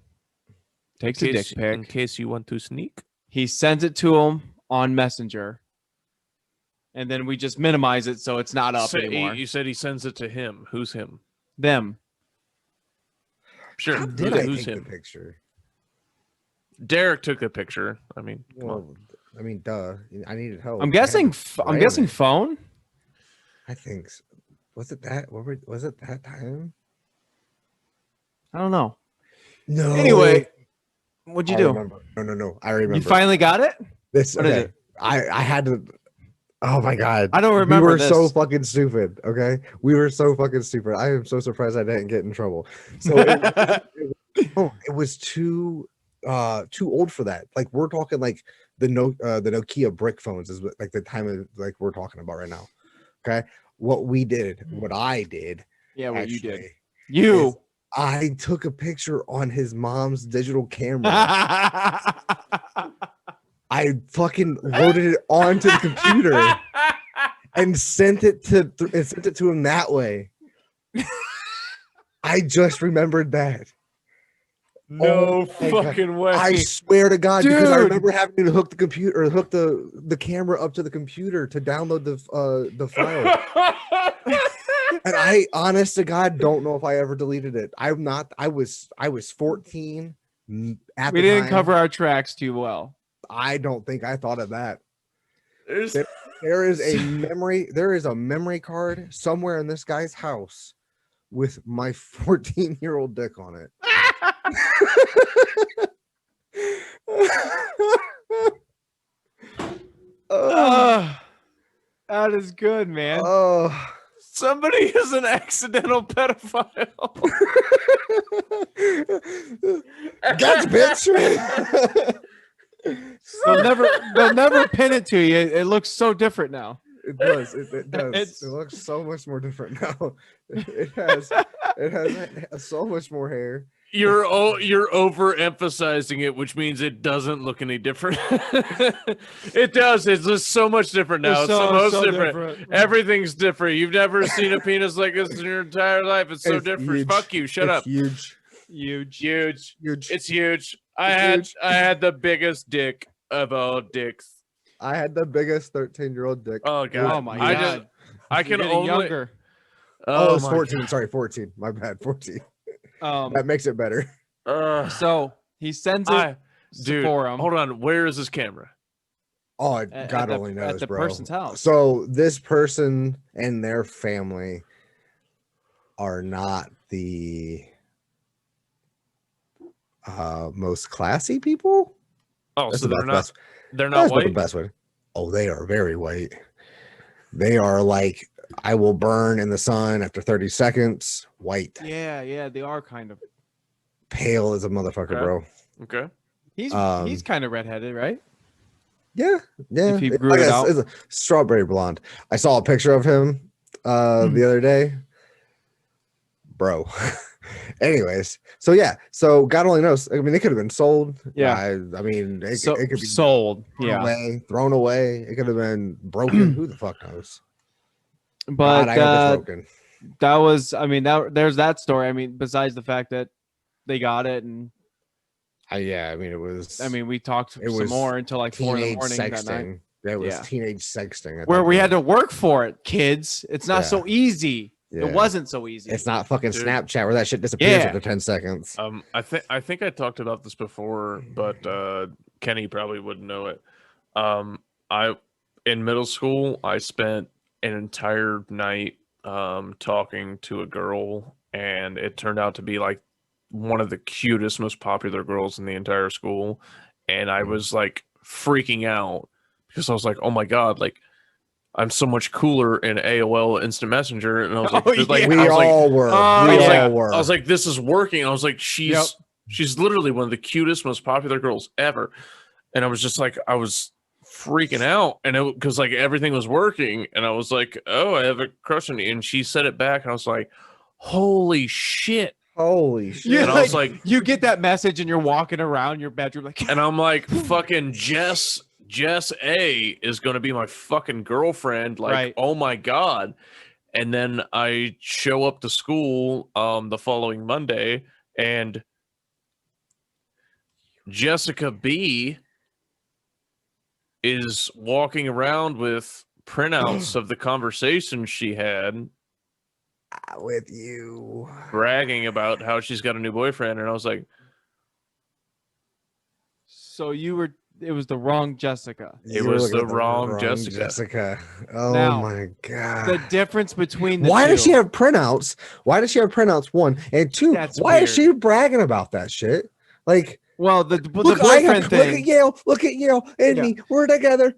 Speaker 4: takes a dick
Speaker 2: In
Speaker 4: pic.
Speaker 2: case you want to sneak.
Speaker 4: He sends it to him on Messenger. And then we just minimize it so it's not up anymore.
Speaker 2: You said he sends it to him. Who's him?
Speaker 4: Them.
Speaker 2: Sure.
Speaker 3: Did I
Speaker 2: Who's
Speaker 3: take
Speaker 2: him?
Speaker 3: the picture?
Speaker 2: Derek took the picture. I mean, come on.
Speaker 3: Well, I mean, duh. I needed help.
Speaker 4: I'm guessing.
Speaker 3: I
Speaker 4: I'm
Speaker 3: had-
Speaker 4: guessing phone.
Speaker 3: I think. Was it that? Was it that time?
Speaker 4: I don't know.
Speaker 3: No.
Speaker 4: Anyway, what'd you
Speaker 3: I
Speaker 4: do?
Speaker 3: remember. No. I remember.
Speaker 4: You finally got it.
Speaker 3: this.
Speaker 4: What is
Speaker 3: Okay.
Speaker 4: it?
Speaker 3: I had to. Oh my god.
Speaker 4: I don't remember
Speaker 3: We were
Speaker 4: this.
Speaker 3: so fucking stupid. Okay. We were so fucking stupid. I am so surprised I didn't get in trouble. So it was too old for that. Like we're talking like the Nokia brick phones is like the time of like we're talking about right now. Okay. What I did.
Speaker 4: Yeah, what you did.
Speaker 3: actually,
Speaker 4: You.
Speaker 3: is I took a picture on his mom's digital camera. I fucking loaded it onto the computer and sent it to him that way. I just remembered that.
Speaker 2: No
Speaker 3: Oh my God.
Speaker 2: fucking way.
Speaker 3: I swear to God, because I
Speaker 4: Dude.
Speaker 3: remember having to hook the camera up to the computer to download the file. And I, honest to God, don't know if I ever deleted it. I was 14 at
Speaker 4: We
Speaker 3: the
Speaker 4: didn't
Speaker 3: time.
Speaker 4: cover our tracks too well.
Speaker 3: I don't think I thought of that.
Speaker 2: There's-
Speaker 3: There is a memory card somewhere in this guy's house with my 14-year-old dick on it.
Speaker 4: That is good, man.
Speaker 3: Oh.
Speaker 2: Somebody is an accidental pedophile.
Speaker 3: Gotcha, bitch.
Speaker 4: They'll never pin it to you. It looks so different now.
Speaker 3: It does. It does.
Speaker 4: It's-
Speaker 3: It looks so much more different now. It has so much more hair.
Speaker 2: You're overemphasizing it, which means it doesn't look any different. It does. It's just so much different now. It's the most different. Everything's different. You've never seen a penis like this in your entire life. It's so
Speaker 3: It's
Speaker 2: different.
Speaker 3: huge.
Speaker 2: Fuck you. Shut
Speaker 3: It's
Speaker 2: up.
Speaker 3: Huge.
Speaker 2: Huge.
Speaker 3: Huge.
Speaker 2: It's huge.
Speaker 3: It's
Speaker 2: I had the biggest dick of all dicks.
Speaker 3: I had the biggest 13-year-old dick.
Speaker 2: Oh god.
Speaker 4: Oh my
Speaker 2: I
Speaker 4: god.
Speaker 2: just I can
Speaker 4: You're getting
Speaker 2: only
Speaker 4: younger.
Speaker 3: Oh, it's
Speaker 2: my
Speaker 3: 14. Sorry, 14. My bad. 14.
Speaker 4: Um,
Speaker 3: That makes it better.
Speaker 2: God.
Speaker 4: so he sends it
Speaker 2: Dude,
Speaker 4: for him.
Speaker 2: hold on. Where is this camera?
Speaker 3: Oh,
Speaker 4: at
Speaker 3: God
Speaker 4: the-
Speaker 3: only knows,
Speaker 4: at the
Speaker 3: bro.
Speaker 4: person's house.
Speaker 3: So this person and their family are not the most classy people.
Speaker 2: Oh,
Speaker 3: That's
Speaker 2: so
Speaker 3: about
Speaker 2: they're not
Speaker 3: that's about the
Speaker 2: white.
Speaker 3: best way. Oh, they are very white. They are like, I will burn in the sun after 30 seconds. White,
Speaker 4: Yeah, they are kind of.
Speaker 3: pale as a motherfucker,
Speaker 2: Okay.
Speaker 3: bro.
Speaker 2: Okay.
Speaker 4: He's
Speaker 3: Um,
Speaker 4: kind of redheaded, right?
Speaker 3: Yeah.
Speaker 4: If he
Speaker 3: It's
Speaker 4: grew
Speaker 3: like
Speaker 4: it
Speaker 3: a-
Speaker 4: out.
Speaker 3: it's a strawberry blonde. I saw a picture of him the other day, bro. Anyways, so yeah, so God only knows. I mean, they could have been sold.
Speaker 4: Yeah.
Speaker 3: I mean, it
Speaker 4: So
Speaker 3: could be
Speaker 4: sold.
Speaker 3: thrown away. It could have been broken. Who the fuck knows?
Speaker 4: But
Speaker 3: God, I hope it's broken.
Speaker 4: that was, I mean, there's that story. I mean, besides the fact that they got it, and
Speaker 3: Yeah, I mean, it was.
Speaker 4: I mean, we talked
Speaker 3: it
Speaker 4: some
Speaker 3: was
Speaker 4: more until like 4 in the
Speaker 3: teenage
Speaker 4: morning that night,
Speaker 3: sexting. That was
Speaker 4: Yeah.
Speaker 3: teenage sexting.
Speaker 4: where we had to work for it, kids. It's not
Speaker 3: Yeah.
Speaker 4: so easy.
Speaker 3: Yeah.
Speaker 4: It wasn't so easy.
Speaker 3: It's not fucking
Speaker 2: Dude.
Speaker 3: Snapchat where that shit disappears
Speaker 4: Yeah.
Speaker 3: after 10 seconds.
Speaker 2: I think I talked about this before, but Kenny probably wouldn't know it. I in middle school I spent an entire night talking to a girl, and it turned out to be like one of the cutest, most popular girls in the entire school, and I was like freaking out because I was like, oh my god, like I'm so much cooler in AOL Instant Messenger, and I was like,
Speaker 4: Oh,
Speaker 2: like
Speaker 4: yeah.
Speaker 3: We
Speaker 2: I was like,
Speaker 3: all were.
Speaker 4: Oh,
Speaker 3: we
Speaker 4: yeah.
Speaker 3: all were.
Speaker 2: I was like, this is working. I was like, she's
Speaker 4: Yep.
Speaker 2: literally one of the cutest, most popular girls ever. And I was just like, I was freaking out, and it because like everything was working, and I was like, oh, I have a crush on you. And she said it back, and I was like, holy shit.
Speaker 3: Holy shit.
Speaker 4: You
Speaker 2: And I was like,
Speaker 4: you get that message and you're walking around your bedroom like,
Speaker 2: and I'm like, fucking Jess A is gonna be my fucking girlfriend. Like,
Speaker 4: Right.
Speaker 2: oh my god. And then I show up to school the following Monday, and Jessica B is walking around with printouts of the conversation she had,
Speaker 3: with you.
Speaker 2: bragging about how she's got a new boyfriend. And I was like,
Speaker 4: so it was the wrong Jessica.
Speaker 2: It
Speaker 3: You were
Speaker 2: was
Speaker 3: looking
Speaker 2: the
Speaker 3: at
Speaker 2: wrong Jessica.
Speaker 3: Jessica. Oh
Speaker 4: Now,
Speaker 3: my god.
Speaker 4: The difference between the
Speaker 3: Why
Speaker 4: two.
Speaker 3: does she have printouts? Why does she have printouts? One and two.
Speaker 4: That's
Speaker 3: why is
Speaker 4: weird.
Speaker 3: she bragging about that shit? Like,
Speaker 4: Well, the
Speaker 3: look, I
Speaker 4: boyfriend
Speaker 3: have,
Speaker 4: thing.
Speaker 3: look at Yale, and
Speaker 4: Yeah.
Speaker 3: me. We're together.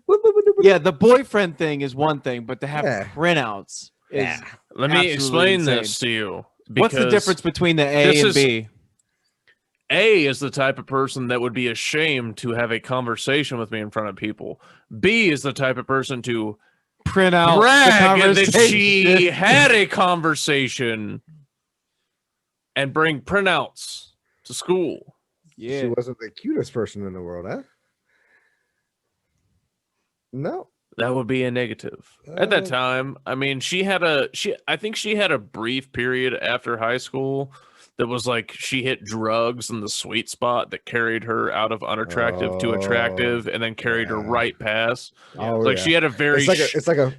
Speaker 4: Yeah, the boyfriend thing is one thing, but to have
Speaker 3: Yeah.
Speaker 4: printouts is
Speaker 3: Yeah.
Speaker 2: let me
Speaker 4: absolutely
Speaker 2: explain
Speaker 4: insane.
Speaker 2: this to you.
Speaker 4: What's the
Speaker 2: because
Speaker 4: difference between the A
Speaker 2: this
Speaker 4: and
Speaker 2: is-
Speaker 4: B?
Speaker 2: A is the type of person that would be ashamed to have a conversation with me in front of people. B is the type of person to
Speaker 4: Print out the
Speaker 2: brag that
Speaker 4: conversation.
Speaker 2: she had a conversation and bring printouts to school.
Speaker 3: She
Speaker 4: Yeah.
Speaker 3: wasn't the cutest person in the world, huh? No.
Speaker 2: That would be a negative. At that time, I mean, I think she had a brief period after high school that was like she hit drugs in the sweet spot that carried her out of unattractive to attractive, and then carried her
Speaker 3: yeah.
Speaker 2: right past.
Speaker 3: Oh,
Speaker 2: Like
Speaker 3: yeah.
Speaker 2: she had a very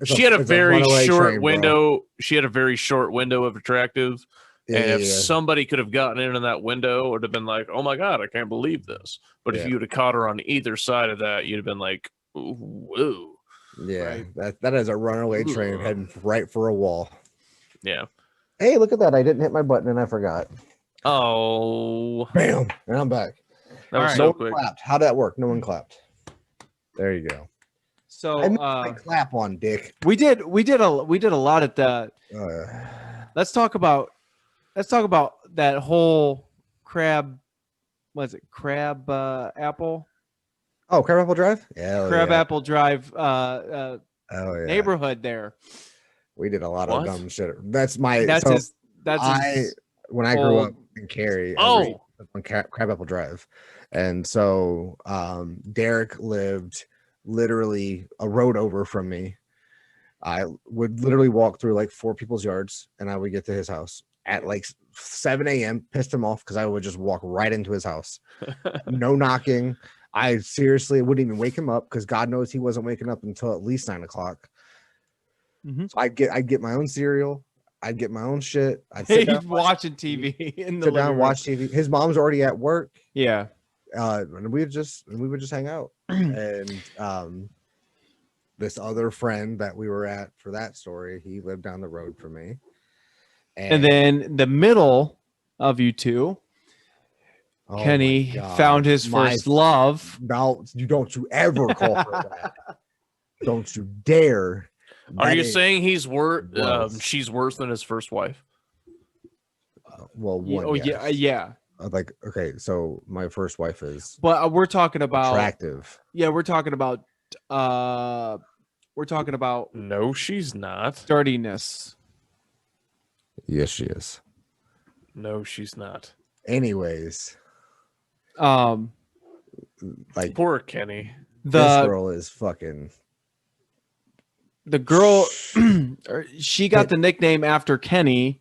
Speaker 2: she had a very short window. She had a very short window of attractive. And if somebody could have gotten into that window, it would have been like, oh my God, I can't believe this. But if
Speaker 3: Yeah.
Speaker 2: you would have caught her on either side of that, you'd have been like, ooh, whoa.
Speaker 3: Yeah, that is a runaway train
Speaker 2: Ugh.
Speaker 3: heading right for a wall.
Speaker 2: Yeah.
Speaker 3: Hey, look at that. I didn't hit my button and I forgot.
Speaker 2: Oh,
Speaker 3: Bam. And I'm back.
Speaker 2: that was
Speaker 4: Alright.
Speaker 3: No
Speaker 2: so
Speaker 3: one
Speaker 2: quick.
Speaker 3: clapped. How'd that work? No one clapped. There you go.
Speaker 4: So
Speaker 3: I missed my clap on, Dick.
Speaker 4: we did a lot at the. Let's talk about that whole crab. What is it? Crab apple.
Speaker 3: Oh, Crabapple Drive? Yeah.
Speaker 4: Crabapple Drive
Speaker 3: Oh, yeah.
Speaker 4: neighborhood there.
Speaker 3: We did a lot
Speaker 2: What?
Speaker 3: of dumb shit. That's my.
Speaker 4: That's
Speaker 3: so
Speaker 4: his. That's his.
Speaker 3: when I grew
Speaker 4: old-
Speaker 3: up in Cary, I
Speaker 2: Oh.
Speaker 3: lived on Crabapple Drive, and so Derek lived literally a road over from me. I would literally walk through like 4 people's yards, and I would get to his house at like 7 a.m. Pissed him off because I would just walk right into his house, no knocking. I seriously wouldn't even wake him up because God knows he wasn't waking up until at least 9 o'clock.
Speaker 4: Mhm.
Speaker 3: So I'd get my own cereal. I'd get my own shit. I'd sit
Speaker 4: He's
Speaker 3: down,
Speaker 4: watching TV in the
Speaker 3: sit
Speaker 4: living
Speaker 3: down,
Speaker 4: room.
Speaker 3: watch TV. His mom's already at work.
Speaker 4: Yeah.
Speaker 3: And we would just hang out. And this other friend that we were at for that story, he lived down the road from me.
Speaker 4: And then the middle of you two,
Speaker 3: oh my
Speaker 4: Kenny
Speaker 3: God,
Speaker 4: found his first love.
Speaker 3: No, you ever call her that. Don't you dare.
Speaker 2: Are
Speaker 3: That
Speaker 2: you
Speaker 3: is
Speaker 2: saying
Speaker 3: worse.
Speaker 2: she's worse than his first wife?
Speaker 3: well, one,
Speaker 4: Oh
Speaker 3: yes.
Speaker 4: yeah.
Speaker 3: Like, okay, so my first wife is
Speaker 4: But we're talking about
Speaker 3: attractive.
Speaker 4: Yeah, we're talking about
Speaker 2: No, she's not.
Speaker 4: dirtiness.
Speaker 3: Yes, she is.
Speaker 2: No, she's not.
Speaker 3: Anyways, like
Speaker 2: Poor Kenny.
Speaker 3: this
Speaker 4: The
Speaker 3: girl is fucking.
Speaker 4: the girl she got the nickname after Kenny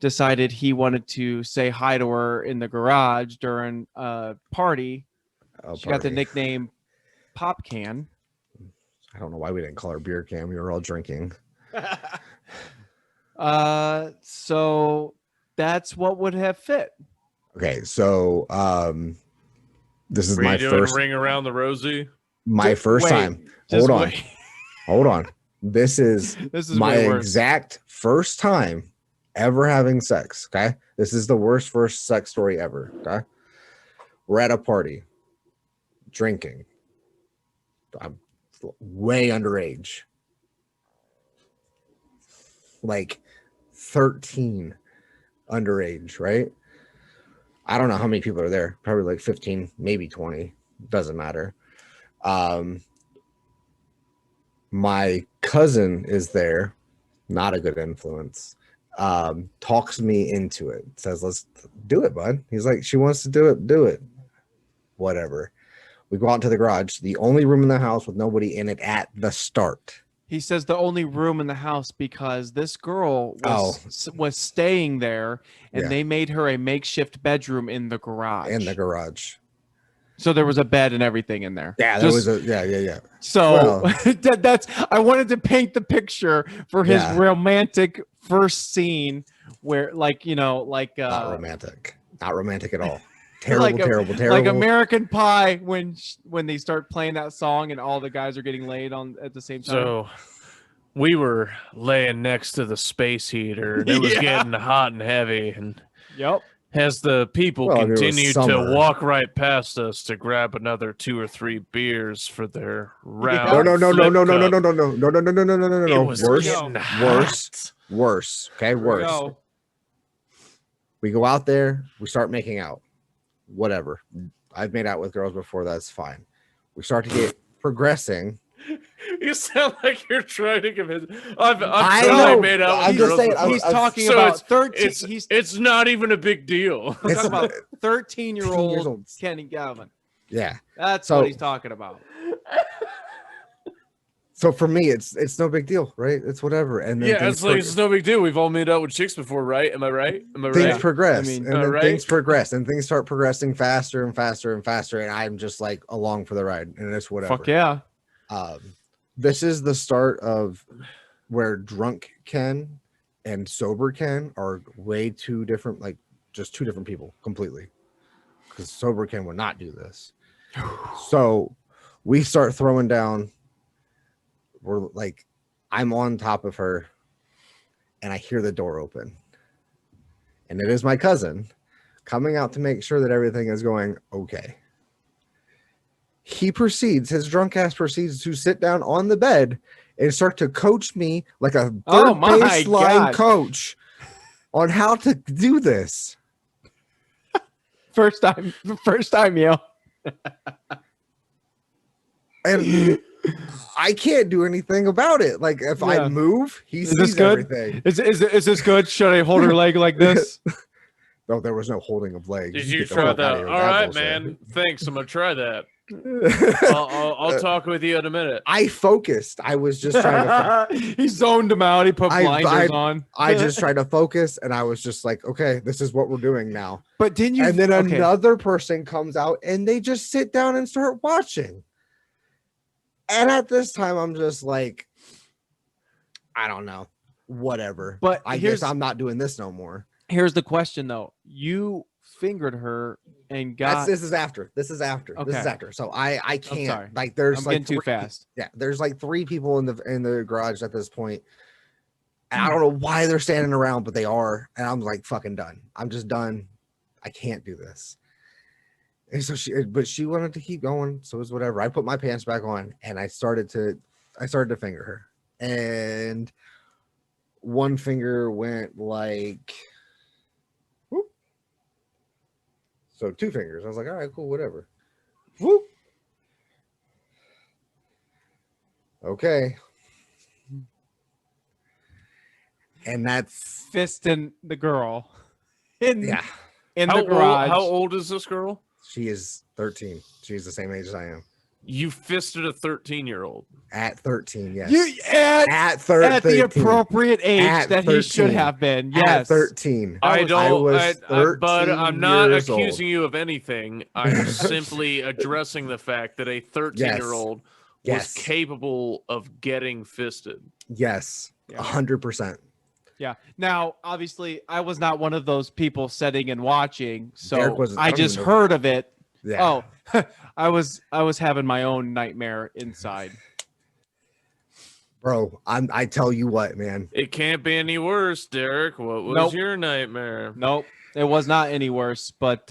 Speaker 4: decided he wanted to say hi to her in the garage during a party. She got the nickname Pop Can.
Speaker 3: I don't know why we didn't call her Beer Can. We were all drinking.
Speaker 4: So that's what would have fit.
Speaker 3: Okay, so this is
Speaker 2: Were
Speaker 3: my
Speaker 2: you doing
Speaker 3: first
Speaker 2: ring around the rosy?
Speaker 3: first time. Hold on.
Speaker 4: Wait.
Speaker 3: Hold on. This is my
Speaker 4: way worse.
Speaker 3: exact first time ever having sex. Okay. This is the worst first sex story ever. Okay. We're at a party drinking. I'm way underage. Like 13 underage, right? I don't know how many people are there. Probably like 15, maybe 20. Doesn't matter. My cousin is there, not a good influence. Talks me into it, says, let's do it, bud. He's like, she wants to do it. Whatever. We go out to the garage, the only room in the house with nobody in it at the start.
Speaker 4: He says the only room in the house because this girl was staying there and
Speaker 3: Yeah.
Speaker 4: they made her a makeshift bedroom in the garage.
Speaker 3: So
Speaker 4: there was a bed and everything in there.
Speaker 3: Yeah, there was a yeah.
Speaker 4: So
Speaker 3: Well,
Speaker 4: that's I wanted to paint the picture for his
Speaker 3: Yeah.
Speaker 4: romantic first scene where not
Speaker 3: romantic. Not romantic at all. Terrible.
Speaker 4: Like American Pie when they start playing that song and all the guys are getting laid on at the same time.
Speaker 2: So we were laying next to the space heater and it was getting hot and heavy. And
Speaker 4: Yep.
Speaker 2: as the people
Speaker 3: Well, it was
Speaker 2: continued to
Speaker 3: summer.
Speaker 2: walk right past us to grab another 2 or 3 beers for their round.
Speaker 3: No.
Speaker 2: flip cup,
Speaker 3: No.
Speaker 2: It was getting
Speaker 3: Worse. Okay, worse.
Speaker 4: No.
Speaker 3: We go out there, we start making out. Whatever. I've made out with girls before, that's fine. We start to get progressing.
Speaker 2: You sound like you're trying to convince. I've
Speaker 3: I
Speaker 2: totally
Speaker 3: know.
Speaker 2: made out
Speaker 3: I'm
Speaker 2: with
Speaker 3: just
Speaker 2: girls
Speaker 3: saying,
Speaker 2: before.
Speaker 4: He's talking
Speaker 2: So
Speaker 4: about 13.
Speaker 2: It's not even a big deal.
Speaker 4: He's talking about
Speaker 3: 13 years
Speaker 4: 13-year-old
Speaker 3: old.
Speaker 4: Kenny Galvin.
Speaker 3: Yeah.
Speaker 4: That's
Speaker 3: So-
Speaker 4: what he's talking about.
Speaker 3: So for me, it's no big deal, right? It's whatever. And then
Speaker 2: Yeah,
Speaker 3: things
Speaker 2: it's like it's no big deal. We've all made out with chicks before, right? Am I right?
Speaker 3: things progress,
Speaker 4: I mean,
Speaker 3: and then
Speaker 2: right?
Speaker 3: things progress, and things start progressing faster and faster and faster, and I'm just like along for the ride, and it's whatever.
Speaker 4: Fuck yeah.
Speaker 3: This is the start of where drunk Ken and sober Ken are way too different, like just two different people completely. Because sober Ken would not do this. So we start throwing down. We're like, I'm on top of her, and I hear the door open, and it is my cousin coming out to make sure that everything is going okay. His drunk ass proceeds to sit down on the bed and start to coach me like a third baseline coach on how to do this.
Speaker 4: First time, yo.
Speaker 3: And I can't do anything about it. Like if I move, he sees everything.
Speaker 4: Is this good? Should I hold her leg like this?
Speaker 3: No, there was no holding of legs.
Speaker 2: Did you try that? All right, man. Thanks. I'm gonna try that. I'll talk with you in a minute.
Speaker 3: I focused. I was just trying to.
Speaker 4: He zoned him out. He put blinders on.
Speaker 3: I just tried to focus, and I was just like, okay, this is what we're doing now.
Speaker 4: But didn't you?
Speaker 3: And then another person comes out, and they just sit down and start watching. And at this time, I'm just like, I don't know, whatever.
Speaker 4: But
Speaker 3: I guess I'm not doing this no more.
Speaker 4: Here's the question, though. You fingered her and got.
Speaker 3: This is after. This is after. This is
Speaker 4: Okay.
Speaker 3: after. So I can't.
Speaker 4: sorry.
Speaker 3: Like there's
Speaker 4: I'm
Speaker 3: like
Speaker 4: getting too fast.
Speaker 3: Yeah, there's like 3 people in the garage at this point. And I don't know why they're standing around, but they are. And I'm like fucking done. I'm just done. I can't do this. And so she wanted to keep going. So it was whatever. I put my pants back on and I started to finger her. And one finger went like, whoop. So 2 fingers. I was like, all right, cool, whatever. Whoop. Okay. And that's
Speaker 4: Fisting the girl. In
Speaker 3: yeah.
Speaker 4: the garage.
Speaker 2: How old is this girl?
Speaker 3: She is 13. She's the same age as I am.
Speaker 2: You fisted a 13-year-old.
Speaker 3: At 13, yes.
Speaker 4: You
Speaker 3: at 13.
Speaker 4: At the appropriate age
Speaker 3: At
Speaker 4: that he should
Speaker 3: 13.
Speaker 4: have been.
Speaker 3: At
Speaker 4: Yes.
Speaker 3: 13.
Speaker 2: I
Speaker 3: was 13
Speaker 2: but I'm not
Speaker 3: years
Speaker 2: accusing
Speaker 3: old.
Speaker 2: you of anything. I'm simply addressing the fact that a 13-year-old was
Speaker 3: Yes.
Speaker 2: capable of getting fisted.
Speaker 3: Yes.
Speaker 4: Yeah.
Speaker 3: 100%.
Speaker 4: Yeah. Now, obviously, I was not one of those people sitting and watching, so
Speaker 3: Derek was- I
Speaker 4: I
Speaker 3: don't
Speaker 4: just
Speaker 3: even know.
Speaker 4: heard of it.
Speaker 3: Yeah.
Speaker 4: Oh, I was having my own nightmare inside.
Speaker 3: Bro, I tell you what, man.
Speaker 2: It can't be any worse, Derek. What was
Speaker 4: Nope.
Speaker 2: your nightmare?
Speaker 4: Nope, it was not any worse, but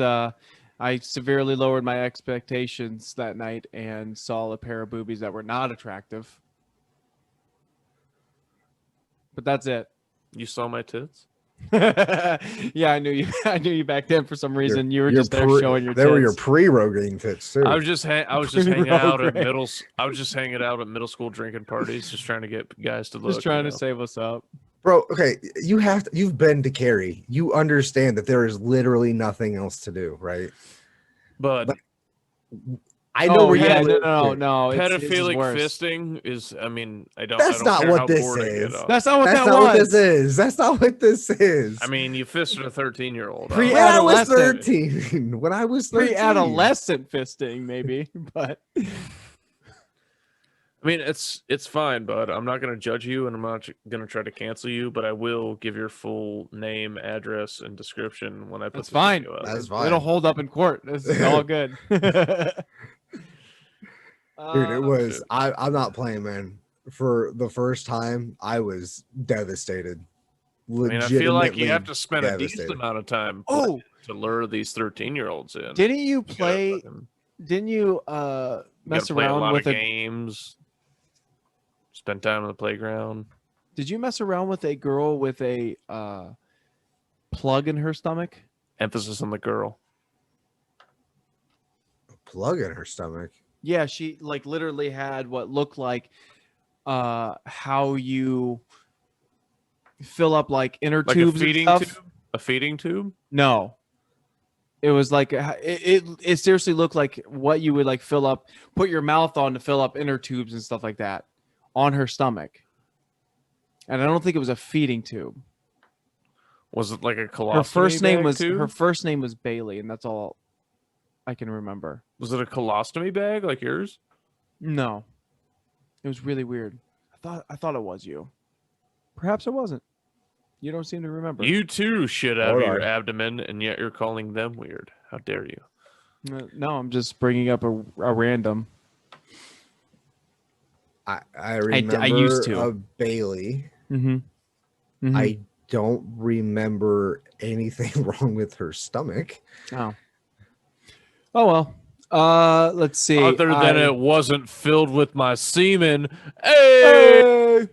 Speaker 4: I severely lowered my expectations that night and saw a pair of boobies that were not attractive. But that's it.
Speaker 2: You saw my tits?
Speaker 4: Yeah, I knew you. I knew you back then for some reason. You were
Speaker 3: Your
Speaker 4: just there
Speaker 3: pre-
Speaker 4: showing your
Speaker 3: They
Speaker 4: tits.
Speaker 3: were your pre-rogaine tits too.
Speaker 2: I was just hanging out at
Speaker 4: Pre-program.
Speaker 2: hanging out at middle school drinking parties, just trying to get guys to look.
Speaker 4: Just trying
Speaker 2: you
Speaker 4: to
Speaker 2: know?
Speaker 4: say what's up.
Speaker 3: Bro, okay, you've been to Cary. You understand that there is literally nothing else to do, right?
Speaker 2: But
Speaker 3: I know
Speaker 4: Oh
Speaker 3: where
Speaker 4: yeah,
Speaker 3: you live.
Speaker 4: no. It's
Speaker 2: pedophilic
Speaker 4: worse.
Speaker 2: fisting is. I mean, I don't.
Speaker 3: That's
Speaker 2: I don't
Speaker 3: not
Speaker 2: care
Speaker 3: what
Speaker 2: how
Speaker 3: this
Speaker 2: bored I get
Speaker 3: is.
Speaker 2: off.
Speaker 4: That's not what
Speaker 3: That's
Speaker 4: that
Speaker 3: not
Speaker 4: was.
Speaker 3: what this is. That's not what this is.
Speaker 2: I mean, you fisted a 13-year-old.
Speaker 4: Pre-
Speaker 3: when I was
Speaker 4: adolescent.
Speaker 3: 13. When I was 13.
Speaker 4: Pre-adolescent fisting, maybe, but
Speaker 2: I mean, it's fine, bud. I'm not going to judge you, and I'm not going to try to cancel you, but I will give your full name, address, and description when I put
Speaker 4: that's
Speaker 2: this
Speaker 4: fine.
Speaker 2: video out.
Speaker 3: That's fine.
Speaker 4: It'll hold up in court. This is all good.
Speaker 3: Dude, it was
Speaker 2: shit.
Speaker 3: I'm not playing, man. For the first time, I was devastated.
Speaker 2: I mean, I feel like you have to
Speaker 3: Legitimately
Speaker 2: spend a decent
Speaker 3: devastated.
Speaker 2: amount of time
Speaker 4: Oh,
Speaker 2: to lure these 13-year-olds in.
Speaker 4: didn't you
Speaker 2: gotta
Speaker 4: play?
Speaker 2: fucking-
Speaker 4: Didn't you
Speaker 2: you gotta
Speaker 4: mess
Speaker 2: play a
Speaker 4: around
Speaker 2: lot
Speaker 4: with
Speaker 2: of
Speaker 4: a?
Speaker 2: games, spend time on the playground.
Speaker 4: Did you mess around with a girl with a plug in her stomach?
Speaker 2: Emphasis on the girl.
Speaker 3: Plug in her stomach.
Speaker 4: Yeah, she like literally had what looked like how you fill up like inner
Speaker 2: Like
Speaker 4: tubes
Speaker 2: a feeding
Speaker 4: and stuff.
Speaker 2: tube? A feeding tube?
Speaker 4: No. It was like it seriously looked like what you would like fill up, put your mouth on to fill up inner tubes and stuff like that on her stomach. And I don't think it was a feeding tube.
Speaker 2: Was it like a colostomy
Speaker 4: Her first name
Speaker 2: bag
Speaker 4: was
Speaker 2: tube?
Speaker 4: Bailey, and that's all I can remember.
Speaker 2: Was it a colostomy bag like yours?
Speaker 4: No. It was really weird. I thought it was you. Perhaps it wasn't. You don't seem to remember.
Speaker 2: You too shit out of
Speaker 3: Hold
Speaker 2: your
Speaker 3: on.
Speaker 2: abdomen, and yet you're calling them weird. How dare you?
Speaker 4: No, I'm just bringing up a random.
Speaker 3: I remember
Speaker 4: used to.
Speaker 3: a Bailey.
Speaker 4: Mm-hmm.
Speaker 3: I don't remember anything wrong with her stomach.
Speaker 4: Oh well. Let's see.
Speaker 2: Other than it wasn't filled with my semen. Hey!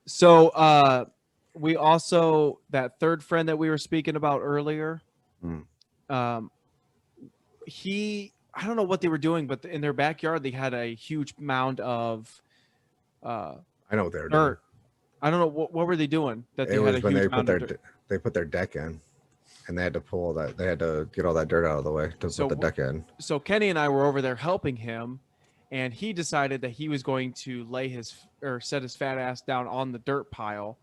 Speaker 4: So we also, that third friend that we were speaking about earlier, I don't know what they were doing, but in their backyard they had a huge mound of
Speaker 3: I know what they were doing.
Speaker 4: dirt. I don't know what were they doing that they
Speaker 3: It
Speaker 4: had
Speaker 3: was
Speaker 4: a
Speaker 3: when
Speaker 4: huge
Speaker 3: they put
Speaker 4: mound
Speaker 3: their
Speaker 4: of dirt.
Speaker 3: they put their deck in, and they had to pull all that. They had to get all that dirt out of the way to
Speaker 4: So
Speaker 3: put the deck in.
Speaker 4: So Kenny and I were over there helping him, and he decided that he was going to set his fat ass down on the dirt pile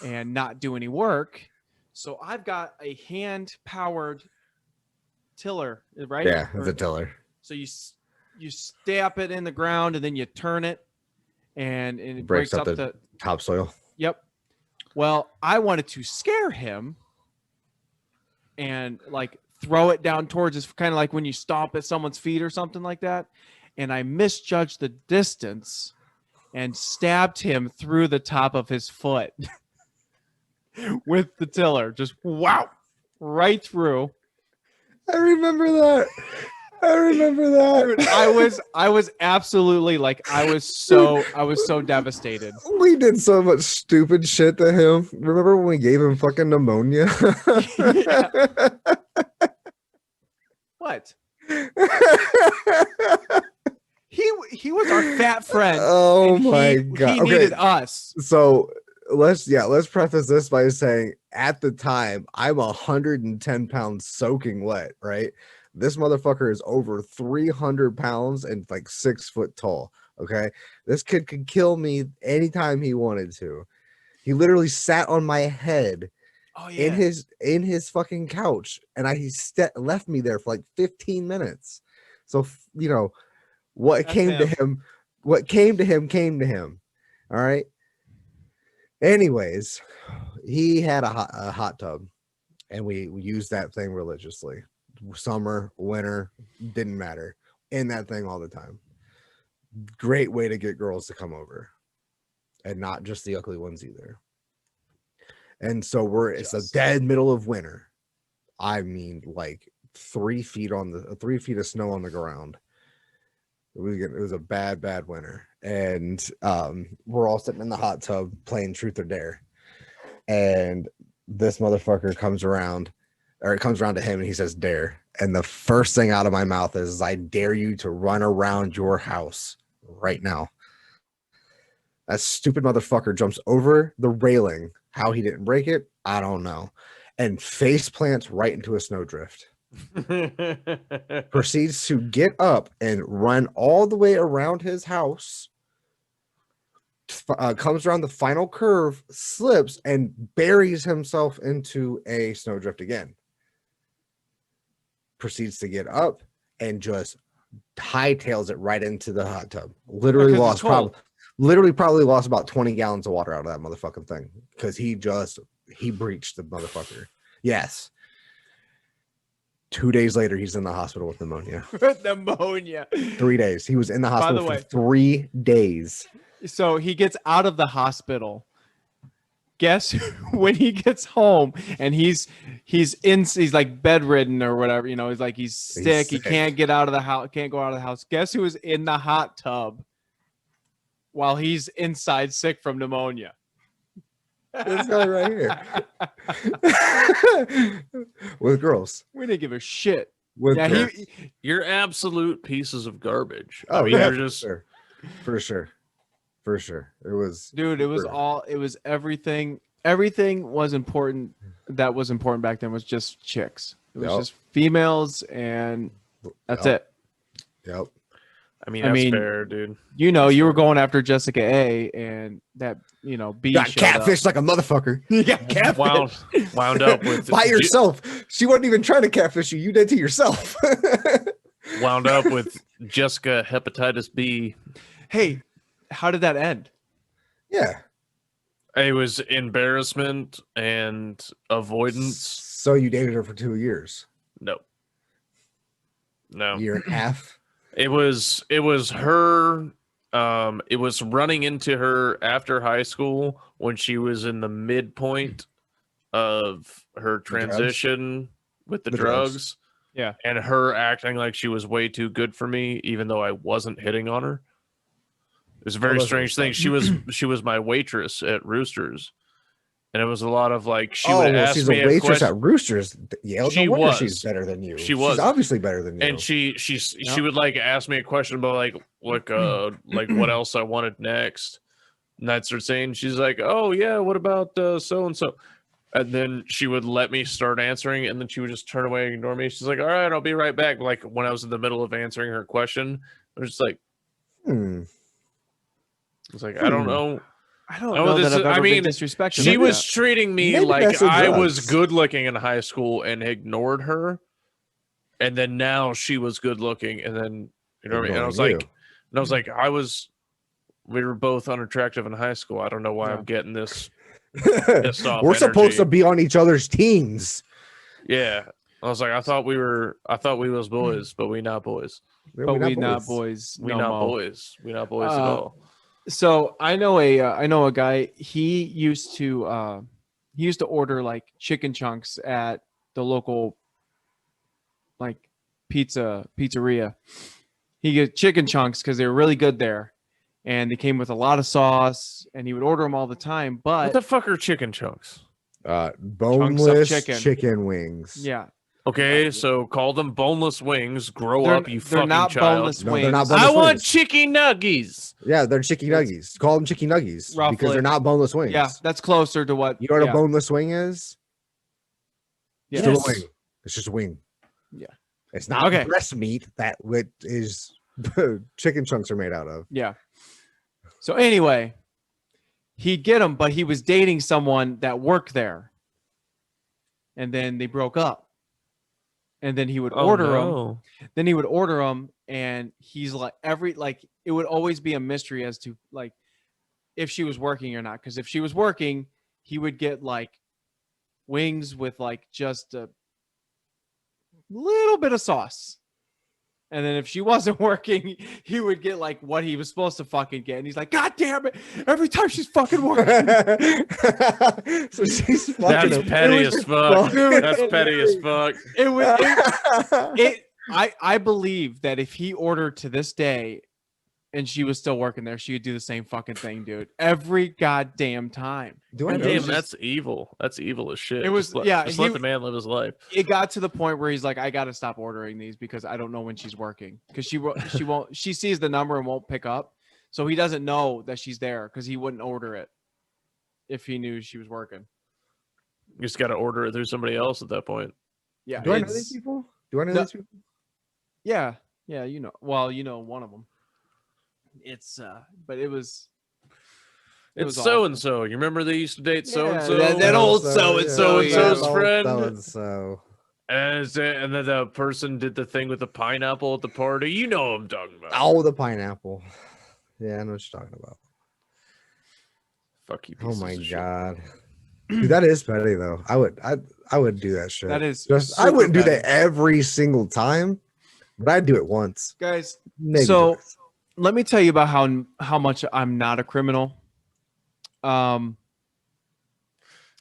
Speaker 4: and not do any work. So I've got a hand powered tiller, right?
Speaker 3: Yeah, it's a tiller.
Speaker 4: So you stamp it in the ground and then you turn it, and it
Speaker 3: Breaks
Speaker 4: breaks
Speaker 3: up
Speaker 4: up
Speaker 3: the topsoil.
Speaker 4: Yep. Well, I wanted to scare him, and like throw it down towards us, kind of like when you stomp at someone's feet or something like that. And I misjudged the distance and stabbed him through the top of his foot with the tiller. Just wow, right through.
Speaker 3: I remember that.
Speaker 4: Dude, I was absolutely like I was so devastated.
Speaker 3: We did so much stupid shit to him. Remember when we gave him fucking pneumonia?
Speaker 4: What? He was our fat friend.
Speaker 3: Oh
Speaker 4: and
Speaker 3: my
Speaker 4: he
Speaker 3: god.
Speaker 4: needed us.
Speaker 3: So let's preface this by saying at the time I'm 110 pounds soaking wet, right? This motherfucker is over 300 pounds and like 6 foot tall. Okay. This kid could kill me anytime he wanted to. He literally sat on my head in his fucking couch, and he left me there for like 15 minutes. So you know what came to him. What came to him. All right. Anyways, he had a hot tub, and we used that thing religiously. Summer, winter, didn't matter. In that thing all the time. Great way to get girls to come over, and not just the ugly ones either. And so it's a dead middle of winter. I mean, like 3 feet of snow on the ground. It was a bad winter, and we're all sitting in the hot tub playing Truth or Dare, and this motherfucker comes around to him, and he says dare, and the first thing out of my mouth is, I dare you to run around your house right now. That stupid motherfucker jumps over the railing. How he didn't break it, I don't know, and face plants right into a snowdrift. Proceeds to get up and run all the way around his house, comes around the final curve, slips, and buries himself into a snowdrift again. Proceeds to get up and just hightails it right into the hot tub. Literally probably lost about 20 gallons of water out of that motherfucking thing, because he breached the motherfucker. Yes. 2 days later, he's in the hospital with pneumonia. 3 days. He was in the hospital for 3 days.
Speaker 4: So he gets out of the hospital. Guess when he gets home and he's like bedridden or whatever, you know, he's sick. He can't get out of the house, can't go out of the house. Guess who was in the hot tub while he's inside sick from pneumonia?
Speaker 3: This guy right here. With girls.
Speaker 4: We didn't give a shit.
Speaker 2: You're absolute pieces of garbage.
Speaker 3: Oh,
Speaker 2: I mean,
Speaker 3: yeah,
Speaker 2: you're just
Speaker 3: for sure. It was,
Speaker 4: dude, it was everything. Everything was important. That was important back then was just chicks. It was just females, and that's it.
Speaker 3: Yep.
Speaker 2: I mean, fair, dude.
Speaker 4: You know, you were going after Jessica A, and that, you know, B
Speaker 3: got catfished like a motherfucker. You got catfished.
Speaker 2: Wound up with
Speaker 3: by yourself. She wasn't even trying to catfish you. You did to yourself.
Speaker 2: Wound up with Jessica hepatitis B.
Speaker 4: Hey, how did that end?
Speaker 3: Yeah.
Speaker 2: It was embarrassment and avoidance.
Speaker 3: So you dated her for 2 years?
Speaker 2: No.
Speaker 3: Year and a half?
Speaker 2: It was her. It was running into her after high school when she was in the midpoint of her transition with the drugs.
Speaker 4: Yeah.
Speaker 2: And her acting like she was way too good for me, even though I wasn't hitting on her. It was a very strange thing. She was my waitress at Roosters. And it was a lot of like, she would ask
Speaker 3: she's
Speaker 2: me
Speaker 3: a waitress
Speaker 2: question.
Speaker 3: at Roosters. Yale,
Speaker 2: She
Speaker 3: no wonder
Speaker 2: was.
Speaker 3: she's better than you.
Speaker 2: She was.
Speaker 3: She's obviously better than you.
Speaker 2: And she would like ask me a question about like what else I wanted next. And I'd start saying, she's like, oh yeah, what about so and so? And then she would let me start answering, and then she would just turn away and ignore me. She's like, all right, I'll be right back. Like when I was in the middle of answering her question, I was just like, It's like, I don't know.
Speaker 4: I don't know that I've ever been disrespected.
Speaker 2: She was treating me like I was
Speaker 3: drugs.
Speaker 2: good looking in high school and ignored her. And then now she was good looking, and then you know what I mean? And I was like, we were both unattractive in high school. I don't know why I'm getting this pissed off
Speaker 3: We're
Speaker 2: energy.
Speaker 3: supposed to be on each other's teams.
Speaker 2: Yeah. I was like, I thought we was boys, but we not boys.
Speaker 3: Yeah,
Speaker 4: But we not boys.
Speaker 2: We
Speaker 4: no
Speaker 2: not
Speaker 4: mo.
Speaker 2: boys. We not boys at
Speaker 4: Uh,
Speaker 2: all.
Speaker 4: So I know a guy. He used to order like chicken chunks at the local like pizzeria. He get chicken chunks because they were really good there, and they came with a lot of sauce. And he would order them all the time.
Speaker 2: What
Speaker 4: But
Speaker 2: the fuck are chicken chunks?
Speaker 3: Boneless
Speaker 4: chicken.
Speaker 3: chicken wings.
Speaker 4: yeah,
Speaker 2: Okay, so call them boneless wings. Grow
Speaker 4: They're-
Speaker 2: up, you
Speaker 4: they're
Speaker 2: fucking
Speaker 4: not
Speaker 2: child.
Speaker 4: boneless
Speaker 3: No,
Speaker 4: wings.
Speaker 3: they're not
Speaker 2: I
Speaker 3: boneless
Speaker 2: want
Speaker 3: wings.
Speaker 2: chicken nuggies.
Speaker 3: Yeah, they're chicken nuggies. Call them chicken nuggies because
Speaker 4: Roughly.
Speaker 3: they're not boneless wings.
Speaker 4: Yeah, that's closer to what.
Speaker 3: You know what
Speaker 4: yeah.
Speaker 3: a boneless wing is?
Speaker 4: Yes.
Speaker 3: Still a wing. It's just a wing.
Speaker 4: Yeah.
Speaker 3: It's not
Speaker 4: Okay.
Speaker 3: breast meat that what is chicken chunks are made out of.
Speaker 4: Yeah. So anyway, he'd get them, but he was dating someone that worked there, and then they broke up. And then he would order them.
Speaker 2: no.
Speaker 4: Then he would order them, and he's like it would always be a mystery as to like if she was working or not. Because if she was working, he would get like wings with like just a little bit of sauce. And then if she wasn't working, he would get like what he was supposed to fucking get. And he's like, God damn it. Every time she's fucking working.
Speaker 3: So she's fucking
Speaker 2: That's
Speaker 3: him.
Speaker 2: petty
Speaker 3: It was
Speaker 2: as fuck.
Speaker 4: Dude,
Speaker 2: That's petty as fuck.
Speaker 4: It was I believe that if he ordered to this day and she was still working there, she would do the same fucking thing, dude. Every goddamn time.
Speaker 3: Do I
Speaker 2: God
Speaker 3: know
Speaker 2: damn,
Speaker 3: this?
Speaker 2: that's evil. That's evil as shit.
Speaker 4: It was-
Speaker 2: just let,
Speaker 4: yeah,
Speaker 2: Just
Speaker 4: he-
Speaker 2: let the man live his life.
Speaker 4: It got to the point where he's like, I gotta stop ordering these because I don't know when she's working. Because she sees the number and won't pick up. So he doesn't know that she's there because he wouldn't order it if he knew she was working.
Speaker 2: You just got to order it through somebody else at that point.
Speaker 4: Yeah.
Speaker 3: Do I know
Speaker 4: it's-
Speaker 3: these people? Do I know
Speaker 4: No.
Speaker 3: these people?
Speaker 4: Yeah. Yeah, you know. Well, you know one of them. It's but it was
Speaker 2: It's
Speaker 4: was
Speaker 2: so
Speaker 4: awful.
Speaker 2: and so. You remember they used to date so and so?
Speaker 4: that old so-and-so's
Speaker 2: friend.
Speaker 3: So-and-so.
Speaker 2: And then the person did the thing with the pineapple at the party. You know what I'm talking about.
Speaker 3: Oh, the pineapple. Yeah, I know what you're talking about.
Speaker 2: Fuck you.
Speaker 3: Oh
Speaker 2: pieces
Speaker 3: my
Speaker 2: of shit.
Speaker 3: god. Dude, that is petty though. I would do that shit.
Speaker 4: That is
Speaker 3: just I
Speaker 4: super
Speaker 3: wouldn't do
Speaker 4: petty.
Speaker 3: that every single time, but I'd do it once.
Speaker 4: Guys,
Speaker 3: Maybe
Speaker 4: so
Speaker 3: twice.
Speaker 4: let me tell you about how much I'm not a criminal.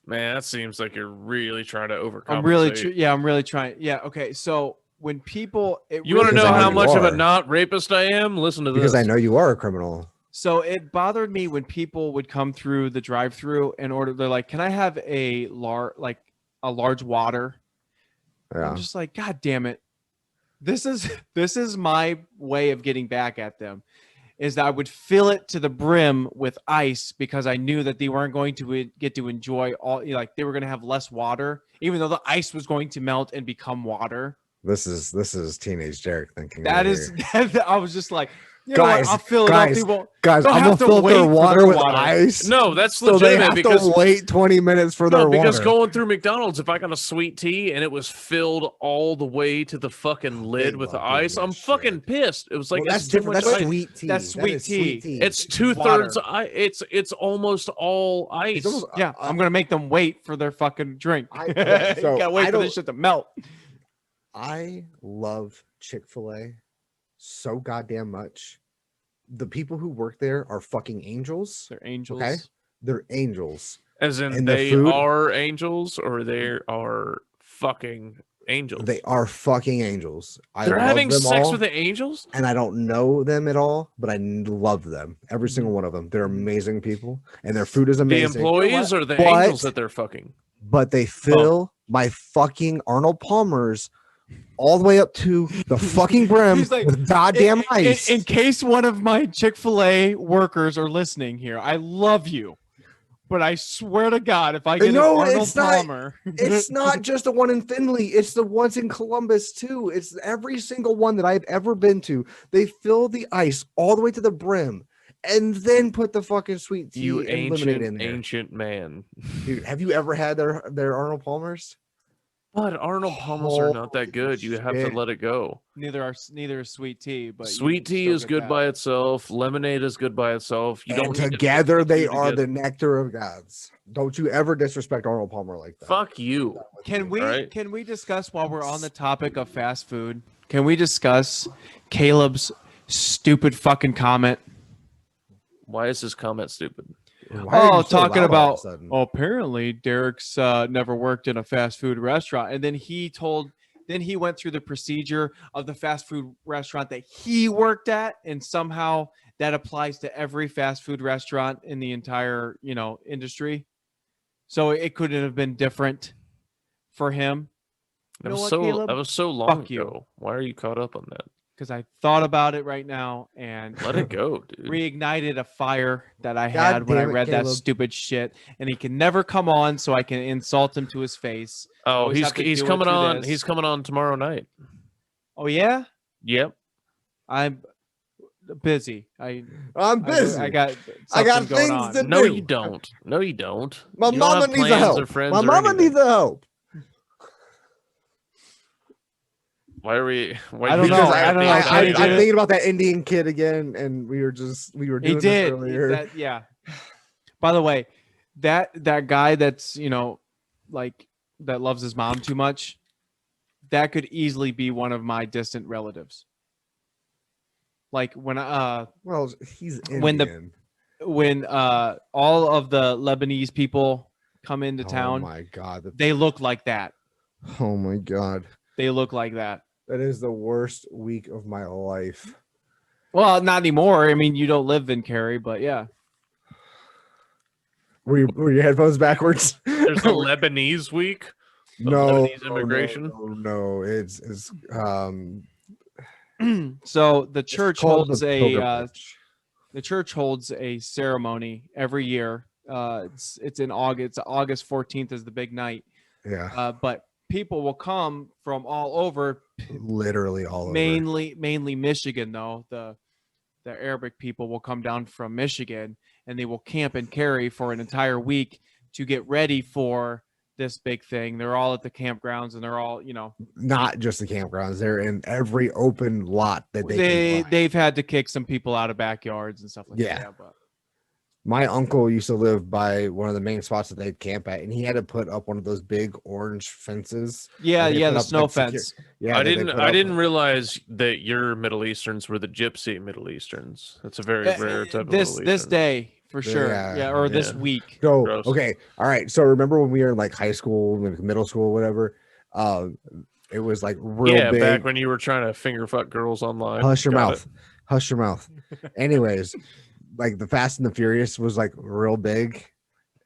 Speaker 2: Man, that seems like you're really trying to overcompensate.
Speaker 4: I'm really trying. Yeah, okay. So when people
Speaker 2: You want to
Speaker 3: Because
Speaker 2: know
Speaker 3: I know
Speaker 2: how
Speaker 3: you
Speaker 2: much of a
Speaker 3: are.
Speaker 2: not rapist I am? Listen to this.
Speaker 3: Because I know you are a criminal.
Speaker 4: So it bothered me when people would come through the drive-through and order. They're like, "Can I have a large water?"
Speaker 3: Yeah.
Speaker 4: I'm just like, God damn it! This is my way of getting back at them. Is that I would fill it to the brim with ice because I knew that they weren't going to get to enjoy all. Like they were going to have less water, even though the ice was going to melt and become water.
Speaker 3: This is teenage Derek thinking.
Speaker 4: That
Speaker 3: right
Speaker 4: is,
Speaker 3: here.
Speaker 4: I was just like, you know what?
Speaker 3: Guys,
Speaker 4: I'll fill it
Speaker 3: guys,
Speaker 4: up. They won't.
Speaker 3: Guys,
Speaker 4: They'll
Speaker 3: I'm gonna
Speaker 4: have to
Speaker 3: fill
Speaker 4: wait
Speaker 3: their
Speaker 4: for
Speaker 3: water
Speaker 4: their
Speaker 3: with
Speaker 4: water.
Speaker 3: ice.
Speaker 2: No, that's
Speaker 3: So they
Speaker 2: legitimate
Speaker 3: have
Speaker 2: because
Speaker 3: to wait 20 minutes for their
Speaker 2: because
Speaker 3: water.
Speaker 2: going through McDonald's, if I got a sweet tea and it was filled all the way to the fucking lid with the
Speaker 3: love doing
Speaker 2: ice,
Speaker 3: that
Speaker 2: I'm
Speaker 3: shit.
Speaker 2: fucking pissed. It was like
Speaker 3: Well, that's
Speaker 2: it's too
Speaker 3: different.
Speaker 2: much
Speaker 3: That's
Speaker 2: ice.
Speaker 3: sweet tea.
Speaker 4: That's
Speaker 3: That
Speaker 4: sweet
Speaker 3: is
Speaker 4: tea.
Speaker 2: It's 2/3
Speaker 4: Water.
Speaker 2: It's almost all ice.
Speaker 3: It's almost-
Speaker 4: Yeah, I'm gonna make them wait for their fucking drink.
Speaker 3: okay, so
Speaker 4: you gotta wait
Speaker 3: I
Speaker 4: for this
Speaker 3: don't-
Speaker 4: shit to melt.
Speaker 3: I love Chick-fil-A so goddamn much. The people who work there are fucking angels.
Speaker 4: They're angels.
Speaker 3: Okay. They're angels.
Speaker 2: As in
Speaker 3: And the
Speaker 2: they
Speaker 3: food-
Speaker 2: are angels or they are fucking angels.
Speaker 3: They are fucking angels.
Speaker 2: They're having
Speaker 3: them
Speaker 2: sex
Speaker 3: all,
Speaker 2: with the angels?
Speaker 3: and I don't know them at all, but I love them. Every single one of them. They're amazing people, and their food is
Speaker 2: The
Speaker 3: amazing.
Speaker 2: employees or the
Speaker 3: But-
Speaker 2: angels that they're fucking?
Speaker 3: But they fill my fucking Arnold Palmer's all the way up to the fucking brim
Speaker 4: He's like,
Speaker 3: with goddamn ice.
Speaker 4: In case one of my Chick-fil-A workers are listening here, I love you, but I swear to God, if I get
Speaker 3: No,
Speaker 4: an Arnold
Speaker 3: it's not-
Speaker 4: Palmer,
Speaker 3: It's not just the one in Findlay, it's the ones in Columbus too. It's every single one that I've ever been to. They fill the ice all the way to the brim and then put the fucking sweet tea
Speaker 2: You
Speaker 3: and lemonade in
Speaker 2: ancient,
Speaker 3: there.
Speaker 2: ancient man.
Speaker 3: Dude, have you ever had their Arnold Palmer's?
Speaker 2: But Arnold Palmer's are not that good. You have to
Speaker 3: shit.
Speaker 2: let it go.
Speaker 4: Neither is sweet tea, but you
Speaker 2: Sweet
Speaker 4: can
Speaker 2: tea
Speaker 4: still
Speaker 2: is
Speaker 4: get
Speaker 2: good
Speaker 4: that.
Speaker 2: by itself. Lemonade is good by itself. You
Speaker 3: And
Speaker 2: don't need to mix
Speaker 3: together
Speaker 2: the
Speaker 3: they
Speaker 2: two
Speaker 3: are
Speaker 2: together.
Speaker 3: the nectar of gods. Don't you ever disrespect Arnold Palmer like that.
Speaker 2: Fuck you.
Speaker 4: Can we
Speaker 2: Alright.
Speaker 4: can we discuss while we're on the topic of fast food? Can we discuss Caleb's stupid fucking comment?
Speaker 2: Why is this comment stupid?
Speaker 3: Why are you so
Speaker 4: Talking
Speaker 3: loud all of a
Speaker 4: about
Speaker 3: sudden?
Speaker 4: apparently Derek's never worked in a fast food restaurant, and then he went through the procedure of the fast food restaurant that he worked at, and somehow that applies to every fast food restaurant in the entire industry. So it couldn't have been different for him. You know what, Caleb?
Speaker 2: That was so long
Speaker 4: Fuck you.
Speaker 2: ago. Why are you caught up on that?
Speaker 4: Because I thought about it right now and
Speaker 2: Let it go, dude.
Speaker 4: reignited a fire that I
Speaker 3: God
Speaker 4: had when I
Speaker 3: damn it,
Speaker 4: read that
Speaker 3: Caleb.
Speaker 4: stupid shit. And he can never come on, so I can insult him to his face. I
Speaker 2: Oh,
Speaker 4: always have to
Speaker 2: he's
Speaker 4: do it
Speaker 2: coming
Speaker 4: through
Speaker 2: on.
Speaker 4: this.
Speaker 2: He's coming on tomorrow night.
Speaker 4: Oh yeah,
Speaker 2: Yep.
Speaker 4: I'm busy.
Speaker 3: I'm busy.
Speaker 4: I got
Speaker 3: I got
Speaker 4: something going
Speaker 3: things
Speaker 4: on.
Speaker 3: to
Speaker 2: No,
Speaker 3: do.
Speaker 2: you don't. No, you don't.
Speaker 3: My
Speaker 2: You don't
Speaker 3: mama
Speaker 2: have
Speaker 3: needs the
Speaker 2: plans
Speaker 3: help.
Speaker 2: or friends
Speaker 3: My
Speaker 2: or
Speaker 3: mama
Speaker 2: anything.
Speaker 3: needs the help.
Speaker 2: Why are we? Why
Speaker 4: I don't
Speaker 3: Because
Speaker 4: know. I don't know.
Speaker 3: I'm
Speaker 4: Kenny did it.
Speaker 3: thinking about that Indian kid again, and we were
Speaker 4: He
Speaker 3: doing this
Speaker 4: did.
Speaker 3: earlier.
Speaker 4: Yeah. By the way, that guy that's like that loves his mom too much, that could easily be one of my distant relatives. Like when
Speaker 3: Well, he's
Speaker 4: When the-
Speaker 3: Indian.
Speaker 4: when all of the Lebanese people come into
Speaker 3: Oh
Speaker 4: town,
Speaker 3: my god.
Speaker 4: they look like that.
Speaker 3: Oh my god.
Speaker 4: They look like that.
Speaker 3: That is the worst week of my life.
Speaker 4: Well, not anymore. I mean, you don't live in Cary, but yeah.
Speaker 3: Were your headphones backwards?
Speaker 2: There's a Lebanese week.
Speaker 3: no,
Speaker 2: Lebanese immigration?
Speaker 3: No. It's
Speaker 4: So the
Speaker 3: it's
Speaker 4: church
Speaker 3: called
Speaker 4: holds
Speaker 3: the
Speaker 4: a
Speaker 3: pilgrimage.
Speaker 4: the church holds a ceremony every year. It's in August. August 14th is the big night.
Speaker 3: Yeah,
Speaker 4: But people will come from all over,
Speaker 3: literally all over.
Speaker 4: mainly Michigan though. The Arabic people will come down from Michigan and they will camp in Cary for an entire week to get ready for this big thing. They're all at the campgrounds and they're all,
Speaker 3: Not just the campgrounds; they're in every open lot that they can find.
Speaker 4: they've had to kick some people out of backyards and stuff like
Speaker 3: Yeah.
Speaker 4: that. But
Speaker 3: My uncle used to live by one of the main spots that they'd camp at, and he had to put up one of those big orange fences.
Speaker 4: yeah,
Speaker 3: They
Speaker 4: yeah,
Speaker 3: put
Speaker 4: the
Speaker 3: up,
Speaker 4: snow
Speaker 3: like,
Speaker 4: fence.
Speaker 3: Yeah,
Speaker 2: I
Speaker 3: they
Speaker 2: didn't.
Speaker 3: put
Speaker 2: I
Speaker 3: up-
Speaker 2: didn't realize that your Middle Easterns were the Gypsy Middle Easterns. That's a very rare type of
Speaker 4: This
Speaker 2: Middle Eastern.
Speaker 4: day for sure.
Speaker 3: Yeah,
Speaker 4: Yeah, or this
Speaker 2: yeah.
Speaker 4: week.
Speaker 3: So
Speaker 2: Gross.
Speaker 3: okay, all right. So remember when we were in like high school, like middle school, whatever? It was like real
Speaker 2: Yeah,
Speaker 3: big.
Speaker 2: back when you were trying to finger fuck girls online.
Speaker 3: Hush your
Speaker 2: Got
Speaker 3: mouth. Hush your mouth. Anyways, like the Fast and the Furious was like real big,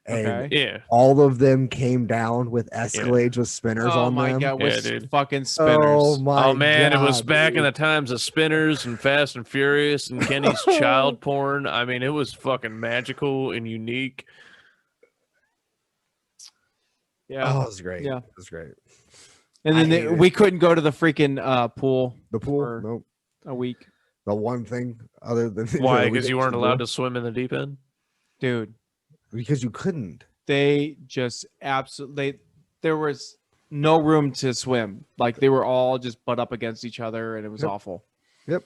Speaker 3: and
Speaker 4: Okay.
Speaker 2: it. Yeah.
Speaker 3: all of them came down with Escalades with spinners
Speaker 4: Oh
Speaker 3: on
Speaker 4: my
Speaker 3: them.
Speaker 4: god,
Speaker 2: Yeah,
Speaker 4: with
Speaker 2: dude.
Speaker 4: fucking spinners.
Speaker 3: Oh my!
Speaker 2: Oh man, it was
Speaker 3: God,
Speaker 2: back in
Speaker 3: dude.
Speaker 2: the times of spinners and Fast and Furious and Kenny's child porn. I mean, it was fucking magical and unique.
Speaker 4: Yeah.
Speaker 3: Oh, it was great.
Speaker 4: Yeah.
Speaker 3: It was great.
Speaker 4: And
Speaker 3: I
Speaker 4: then
Speaker 3: hate it.
Speaker 4: we couldn't go to the freaking pool
Speaker 3: The pool?
Speaker 4: For-
Speaker 3: Nope.
Speaker 4: a week.
Speaker 3: The one thing other than
Speaker 2: Why?
Speaker 3: we
Speaker 2: Because you
Speaker 3: didn't
Speaker 2: weren't
Speaker 3: do
Speaker 2: allowed
Speaker 3: the
Speaker 2: to swim in the deep end.
Speaker 4: Dude,
Speaker 3: because you couldn't.
Speaker 4: they just absolutely there was no room to swim. Like they were all just butt up against each other and it was
Speaker 3: Yep.
Speaker 4: awful.
Speaker 3: It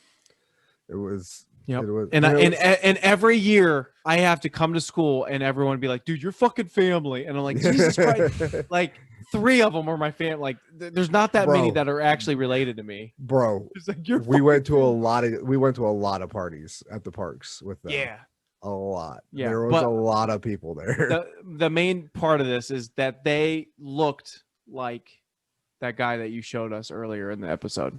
Speaker 3: was.
Speaker 4: Yep.
Speaker 3: It was,
Speaker 4: And
Speaker 3: it was-
Speaker 4: and every year I have to come to school and everyone would be like, dude, you're fucking family. And I'm like, Jesus Christ. Like 3 of them are my family. Like there's not that many
Speaker 3: Bro.
Speaker 4: that are actually related to me.
Speaker 3: bro.
Speaker 4: It's like you're
Speaker 3: We went to a
Speaker 4: fucking
Speaker 3: lot of parties at the parks with them.
Speaker 4: Yeah.
Speaker 3: A lot.
Speaker 4: Yeah,
Speaker 3: There was
Speaker 4: but
Speaker 3: a lot of people there.
Speaker 4: The main part of this is that they looked like that guy that you showed us earlier in the episode.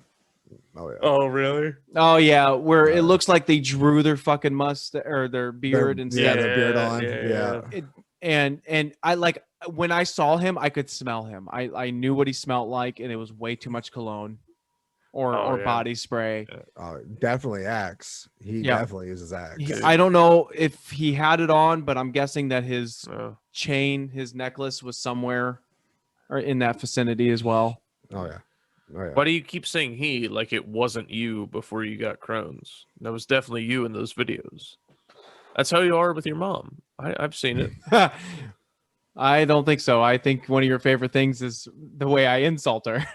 Speaker 3: Oh yeah.
Speaker 2: Oh, really?
Speaker 4: Oh yeah, where it
Speaker 3: Uh,
Speaker 4: looks like they drew their fucking mustache or their beard
Speaker 3: Their-
Speaker 4: instead.
Speaker 3: yeah,
Speaker 4: of
Speaker 3: their beard on.
Speaker 2: yeah,
Speaker 3: Yeah.
Speaker 4: it, and I like when I saw him, I could smell him. I knew what he smelled like, and it was way too much cologne or
Speaker 2: Oh, yeah.
Speaker 4: body spray.
Speaker 3: Definitely Axe. He
Speaker 4: Yeah.
Speaker 3: definitely uses Axe.
Speaker 4: I don't know if he had it on, but I'm guessing that his
Speaker 2: Oh.
Speaker 4: chain, his necklace, was somewhere or in that vicinity as well.
Speaker 3: Oh yeah. Oh yeah.
Speaker 2: Why do you keep saying he like it wasn't you before you got Crohn's? That was definitely you in those videos. That's how you are with your mom. I've seen it.
Speaker 4: I don't think so. I think one of your favorite things is the way I insult her.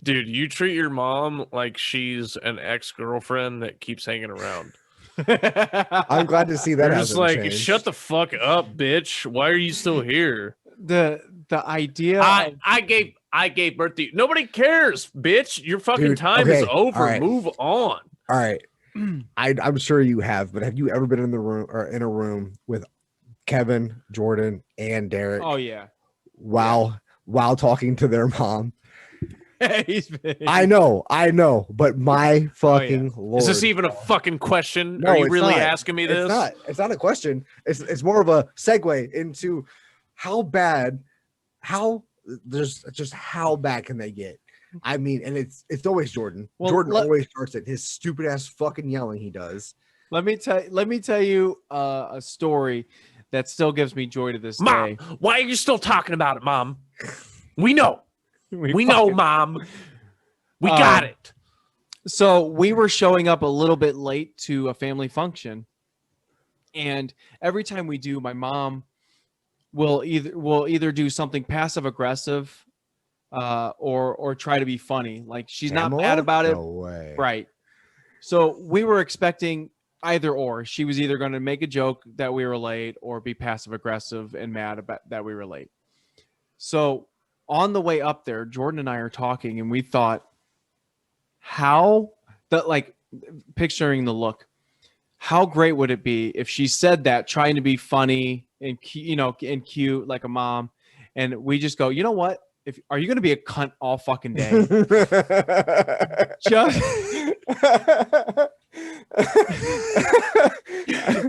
Speaker 2: Dude, you treat your mom like she's an ex-girlfriend that keeps hanging around.
Speaker 3: I'm glad to see that
Speaker 2: You're just
Speaker 3: hasn't
Speaker 2: like,
Speaker 3: changed.
Speaker 2: shut the fuck up, bitch. Why are you still here?
Speaker 4: The idea.
Speaker 2: I gave birth to you. Nobody cares, bitch. Your fucking
Speaker 3: Dude,
Speaker 2: time is
Speaker 3: okay,
Speaker 2: over.
Speaker 3: all right.
Speaker 2: Move on.
Speaker 3: All right. I'm sure you have, but have you ever been in the room or in a room with Kevin, Jordan, and Derek
Speaker 4: Oh yeah.
Speaker 3: while talking to their mom?
Speaker 4: He's been-
Speaker 3: I know, but my fucking lord.
Speaker 2: Is this even a fucking question?
Speaker 3: No,
Speaker 2: Are you
Speaker 3: it's
Speaker 2: really
Speaker 3: not.
Speaker 2: asking me this?
Speaker 3: It's not a question. It's more of a segue into how bad how bad can they get? I mean, and it's always Jordan.
Speaker 4: Well,
Speaker 3: Jordan always starts it. His stupid ass fucking yelling he does.
Speaker 4: Let me tell you a story that still gives me joy to this
Speaker 2: Mom,
Speaker 4: day.
Speaker 2: why are you still talking about it, Mom? We know. We know,
Speaker 4: fucking-
Speaker 2: Mom. We got it.
Speaker 4: So we were showing up a little bit late to a family function, and every time we do, my mom will either do something passive aggressive, or try to be funny. Like she's not
Speaker 3: Pamela?
Speaker 4: mad about it,
Speaker 3: No way.
Speaker 4: right? So we were expecting either or. She was either going to make a joke that we were late or be passive aggressive and mad about that we were late. So on the way up there, Jordan and I are talking, and we thought, picturing the look, how great would it be if she said that trying to be funny and and cute like a mom, and we just go, you know what? Are you going to be a cunt all fucking day? Just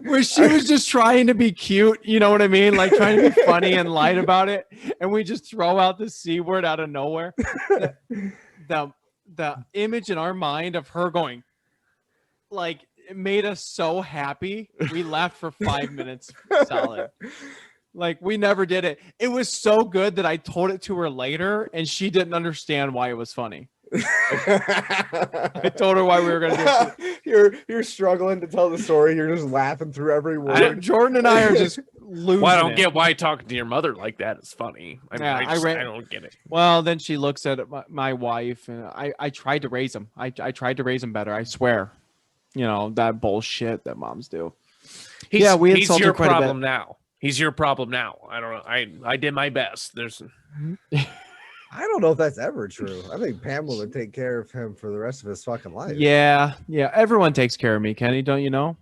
Speaker 4: where she was just trying to be cute, you know what I mean? Like trying to be funny and light about it, and we just throw out the C word out of nowhere. The image in our mind of her going, like, it made us so happy. We laughed for 5 minutes solid. Like, we never did it. It was so good that I told it to her later, and she didn't understand why it was funny. I told her why we were going to do it.
Speaker 3: You're struggling to tell the story. You're just laughing through every word.
Speaker 4: Jordan and I are just losing
Speaker 2: Well, I don't
Speaker 4: it.
Speaker 2: get why talking to your mother like that is funny. I mean,
Speaker 4: Yeah,
Speaker 2: I don't get it.
Speaker 4: Well, then she looks at my wife, and I tried to raise him. I tried to raise him better. I swear. You know, that bullshit that moms do.
Speaker 2: He's
Speaker 4: insulted
Speaker 2: your
Speaker 4: quite a bit.
Speaker 2: problem now. He's your problem now. I don't know. I did my best. There's
Speaker 3: I don't know if that's ever true. I think Pamela would take care of him for the rest of his fucking life.
Speaker 4: Yeah. Everyone takes care of me, Kenny. Don't you know?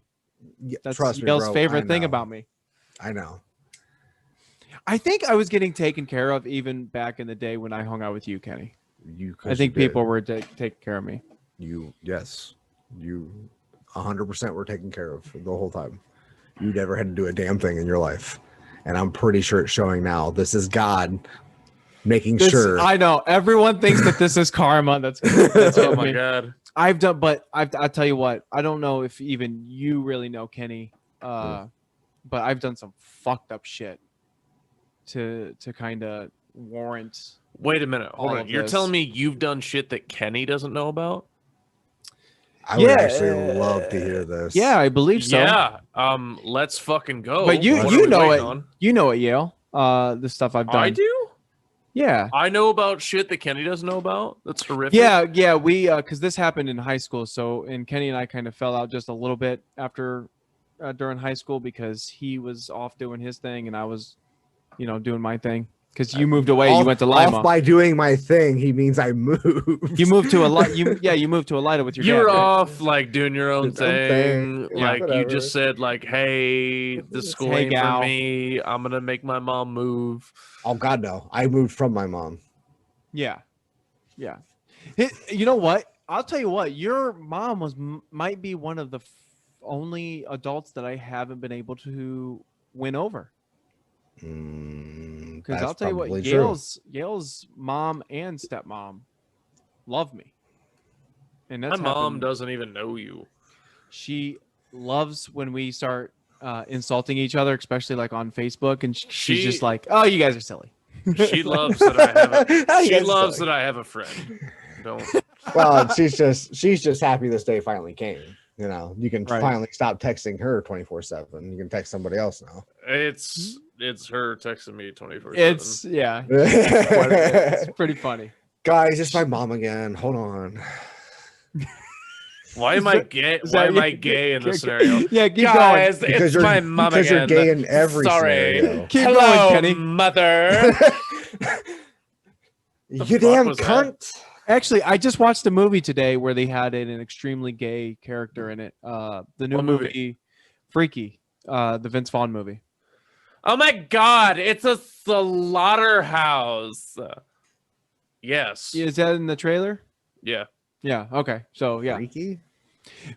Speaker 3: Yeah,
Speaker 4: That's
Speaker 3: trust me,
Speaker 4: Yale's
Speaker 3: bro.
Speaker 4: favorite
Speaker 3: I
Speaker 4: thing
Speaker 3: know.
Speaker 4: about me.
Speaker 3: I know.
Speaker 4: I think I was getting taken care of even back in the day when I hung out with you, Kenny. I think
Speaker 3: you did.
Speaker 4: people were taking care of me.
Speaker 3: Yes, you 100% were taken care of the whole time. You never had to do a damn thing in your life, and I'm pretty sure it's showing now. This is God making sure.
Speaker 4: I know everyone thinks that this is karma. That's
Speaker 2: oh my god.
Speaker 4: I'll tell you what. I don't know if even you really know Kenny, but I've done some fucked up shit to kind of warrant.
Speaker 2: Wait a minute. Hold
Speaker 4: all
Speaker 2: on.
Speaker 4: of
Speaker 2: You're
Speaker 4: this.
Speaker 2: telling me you've done shit that Kenny doesn't know about?
Speaker 3: I would actually love to hear this.
Speaker 4: Yeah, I believe so.
Speaker 2: Yeah. Let's fucking go.
Speaker 4: But you
Speaker 2: What are we
Speaker 4: know
Speaker 2: waiting
Speaker 4: it.
Speaker 2: on?
Speaker 4: You know it, Yale. The stuff I've done.
Speaker 2: I do?
Speaker 4: Yeah.
Speaker 2: I know about shit that Kenny doesn't know about. That's horrific.
Speaker 4: Yeah, we because this happened in high school. So, and Kenny and I kind of fell out just a little bit after during high school because he was off doing his thing and I was, doing my thing. Because you moved away, you went to Lima.
Speaker 3: Off by doing my thing, he means I moved.
Speaker 4: You moved to a lot. You moved to Elida with your
Speaker 2: You
Speaker 4: dad.
Speaker 2: were
Speaker 4: right?
Speaker 2: off like doing your own
Speaker 3: Your own thing.
Speaker 2: thing.
Speaker 3: Yeah,
Speaker 2: Like you
Speaker 3: whatever.
Speaker 2: just said, like, hey, this school
Speaker 4: Hey,
Speaker 2: ain't
Speaker 4: gal.
Speaker 2: for me. I'm gonna make my mom move.
Speaker 3: Oh God, no! I moved from my mom.
Speaker 4: Yeah. You know what? I'll tell you what. Your mom might be one of the only adults that I haven't been able to win over. Because I'll tell you what, Yale's mom and stepmom love me, and that's
Speaker 2: My mom
Speaker 4: happened.
Speaker 2: doesn't even know you.
Speaker 4: She loves when we start insulting each other, especially like on Facebook, and she's just like, "Oh, you guys are silly."
Speaker 2: She loves that I have
Speaker 3: Oh,
Speaker 2: a.
Speaker 3: you
Speaker 2: She
Speaker 3: guys are
Speaker 2: loves
Speaker 3: silly.
Speaker 2: that I have a friend. Don't.
Speaker 3: Well, she's just happy this day finally came. You can
Speaker 4: Right.
Speaker 3: finally stop texting her 24/7. You can text somebody else now.
Speaker 2: It's it's her texting me 24/7.
Speaker 4: It's it's pretty funny.
Speaker 3: Guys, it's my mom again. Hold on.
Speaker 2: Why am I gay?
Speaker 4: Is
Speaker 2: Why
Speaker 4: that-
Speaker 2: am I gay in this scenario?
Speaker 4: Yeah, keep
Speaker 2: Guys,
Speaker 4: going.
Speaker 2: it's my mom
Speaker 3: because
Speaker 2: again.
Speaker 3: you're gay in every
Speaker 2: Sorry.
Speaker 3: scenario.
Speaker 4: Keep
Speaker 2: Hello,
Speaker 4: going, Kenny.
Speaker 2: mother.
Speaker 3: You
Speaker 2: fuck
Speaker 3: damn
Speaker 2: was that?
Speaker 3: cunt.
Speaker 4: Actually, I just watched a movie today where they had an extremely gay character in it. The new
Speaker 2: What movie?
Speaker 4: movie, Freaky, the Vince Vaughn movie.
Speaker 2: Oh my God! It's a slaughterhouse. Yes.
Speaker 4: Is that in the trailer?
Speaker 2: Yeah.
Speaker 4: Yeah. Okay. So yeah,
Speaker 3: Freaky?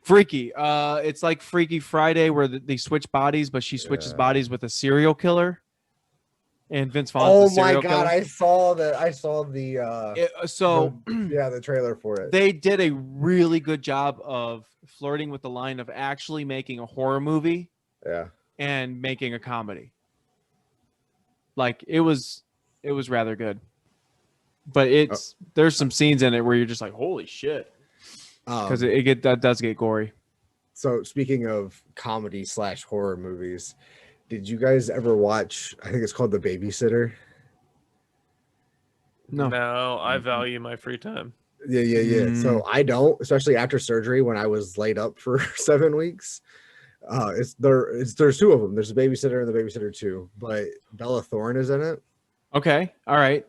Speaker 4: Freaky. It's like Freaky Friday where they switch bodies, but she switches bodies with a serial killer. And Vince Vaughn's
Speaker 3: Oh
Speaker 4: the
Speaker 3: my
Speaker 4: serial
Speaker 3: god,
Speaker 4: killer.
Speaker 3: I saw that. I saw the the trailer for it.
Speaker 4: They did a really good job of flirting with the line of actually making a horror movie
Speaker 3: Yeah.
Speaker 4: and making a comedy. Like it was rather good. But there's some scenes in it where you're just like, holy shit. Because that does get gory.
Speaker 3: So speaking of comedy / horror movies, did you guys ever watch, I think it's called The Babysitter?
Speaker 4: No.
Speaker 2: No, I value my free time.
Speaker 3: Yeah. So I don't, especially after surgery when I was laid up for 7 weeks. There's two of them. There's a Babysitter and the Babysitter 2, but Bella Thorne is in it.
Speaker 4: Okay. All right.